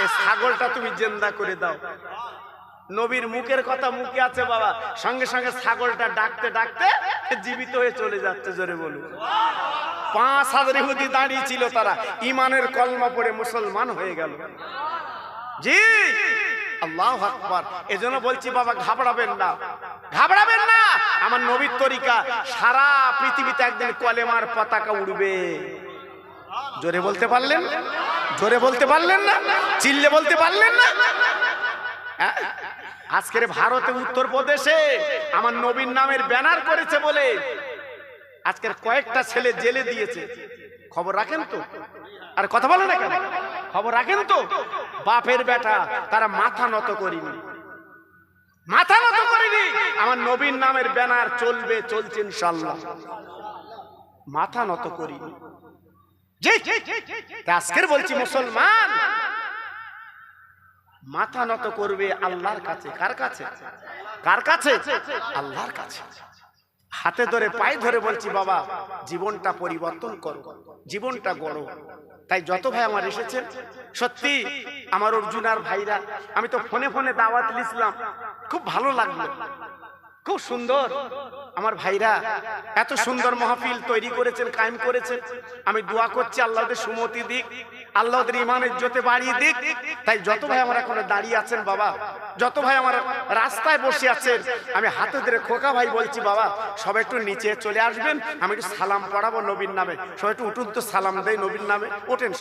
এই ছাগলটা তুমি জিন্দা করে দাও। নবীর মুখের কথা মুখে আছে বাবা, সঙ্গে সঙ্গে ছাগলটা ডাকতে ডাকতে জীবিত হয়ে চলে যাচ্ছে। জোরে বলুন। 5000 ইহুদি দাঁড়িয়ে ছিল, তারা ঈমানের কলমা পড়ে মুসলমান হয়ে গেল। জি আল্লাহু আকবার। এজন্য বলছি বাবা, ঘাবড়াবেন না, ঘাবড়াবেন না। আমার নবীর তরিকা, সারা পৃথিবীতে একদিন কলেমার পতাকা উড়বে। জোরে বলতে পারলেন? জোরে বলতে পারলেন না? চিল্লে বলতে পারলেন না? আজকের ভারতে উত্তরপ্রদেশে আমার নবীর নামের ব্যানার করেছে বলে আজকের কয়েকটা ছেলে জেলে দিয়েছে। খবর রাখেন তো? আর কথা বলে না কেন? খবর রাখেন তো? বাপের বেটা, তারা মাথা নত করিনি, মাথা নত করিনি। আমার নবীর নামের ব্যানার চলবে, চলছে ইনশাআল্লাহ। মাথা নত করিনি। আজকের বলছি মুসলমান মাথা নত করবে আল্লাহর কাছে। কার কাছে? কার কাছে? আল্লাহর কাছে। হাতে ধরে পায়ে ধরে বলছি, বাবা জীবনটা পরিবর্তন করো, জীবনটা গড়ো। তাই যত ভাই আমার এসেছেন, সত্যি আমার অর্জুনার ভাইরা, আমি তো ফোনে ফোনে দাওয়াত দিয়েছিলাম, খুব ভালো লাগলো, খুব সুন্দর। আমার ভাইরা এত সুন্দর মাহফিল তৈরি করেছেন, কায়েম করেছেন। আমি দোয়া করছি আল্লাহ ওদের সুমতি দিক, আল্লাহ ওদের ঈমান ইজ্জতে বাড়িয়ে দিক। তাই যত ভাই আমার এখন দাঁড়িয়ে আছেন বাবা, যত ভাই আমার রাস্তায় বসে আছেন, আমি হাতে ধরে খোকা ভাই বলছি, বাবা সবাই একটু নিচে চলে আসবেন, আমি একটু সালাম পড়াবো নবীর নামে। সবাই একটু উঠুন তো, সালাম দেয় নবীর নামে। ওঠেন।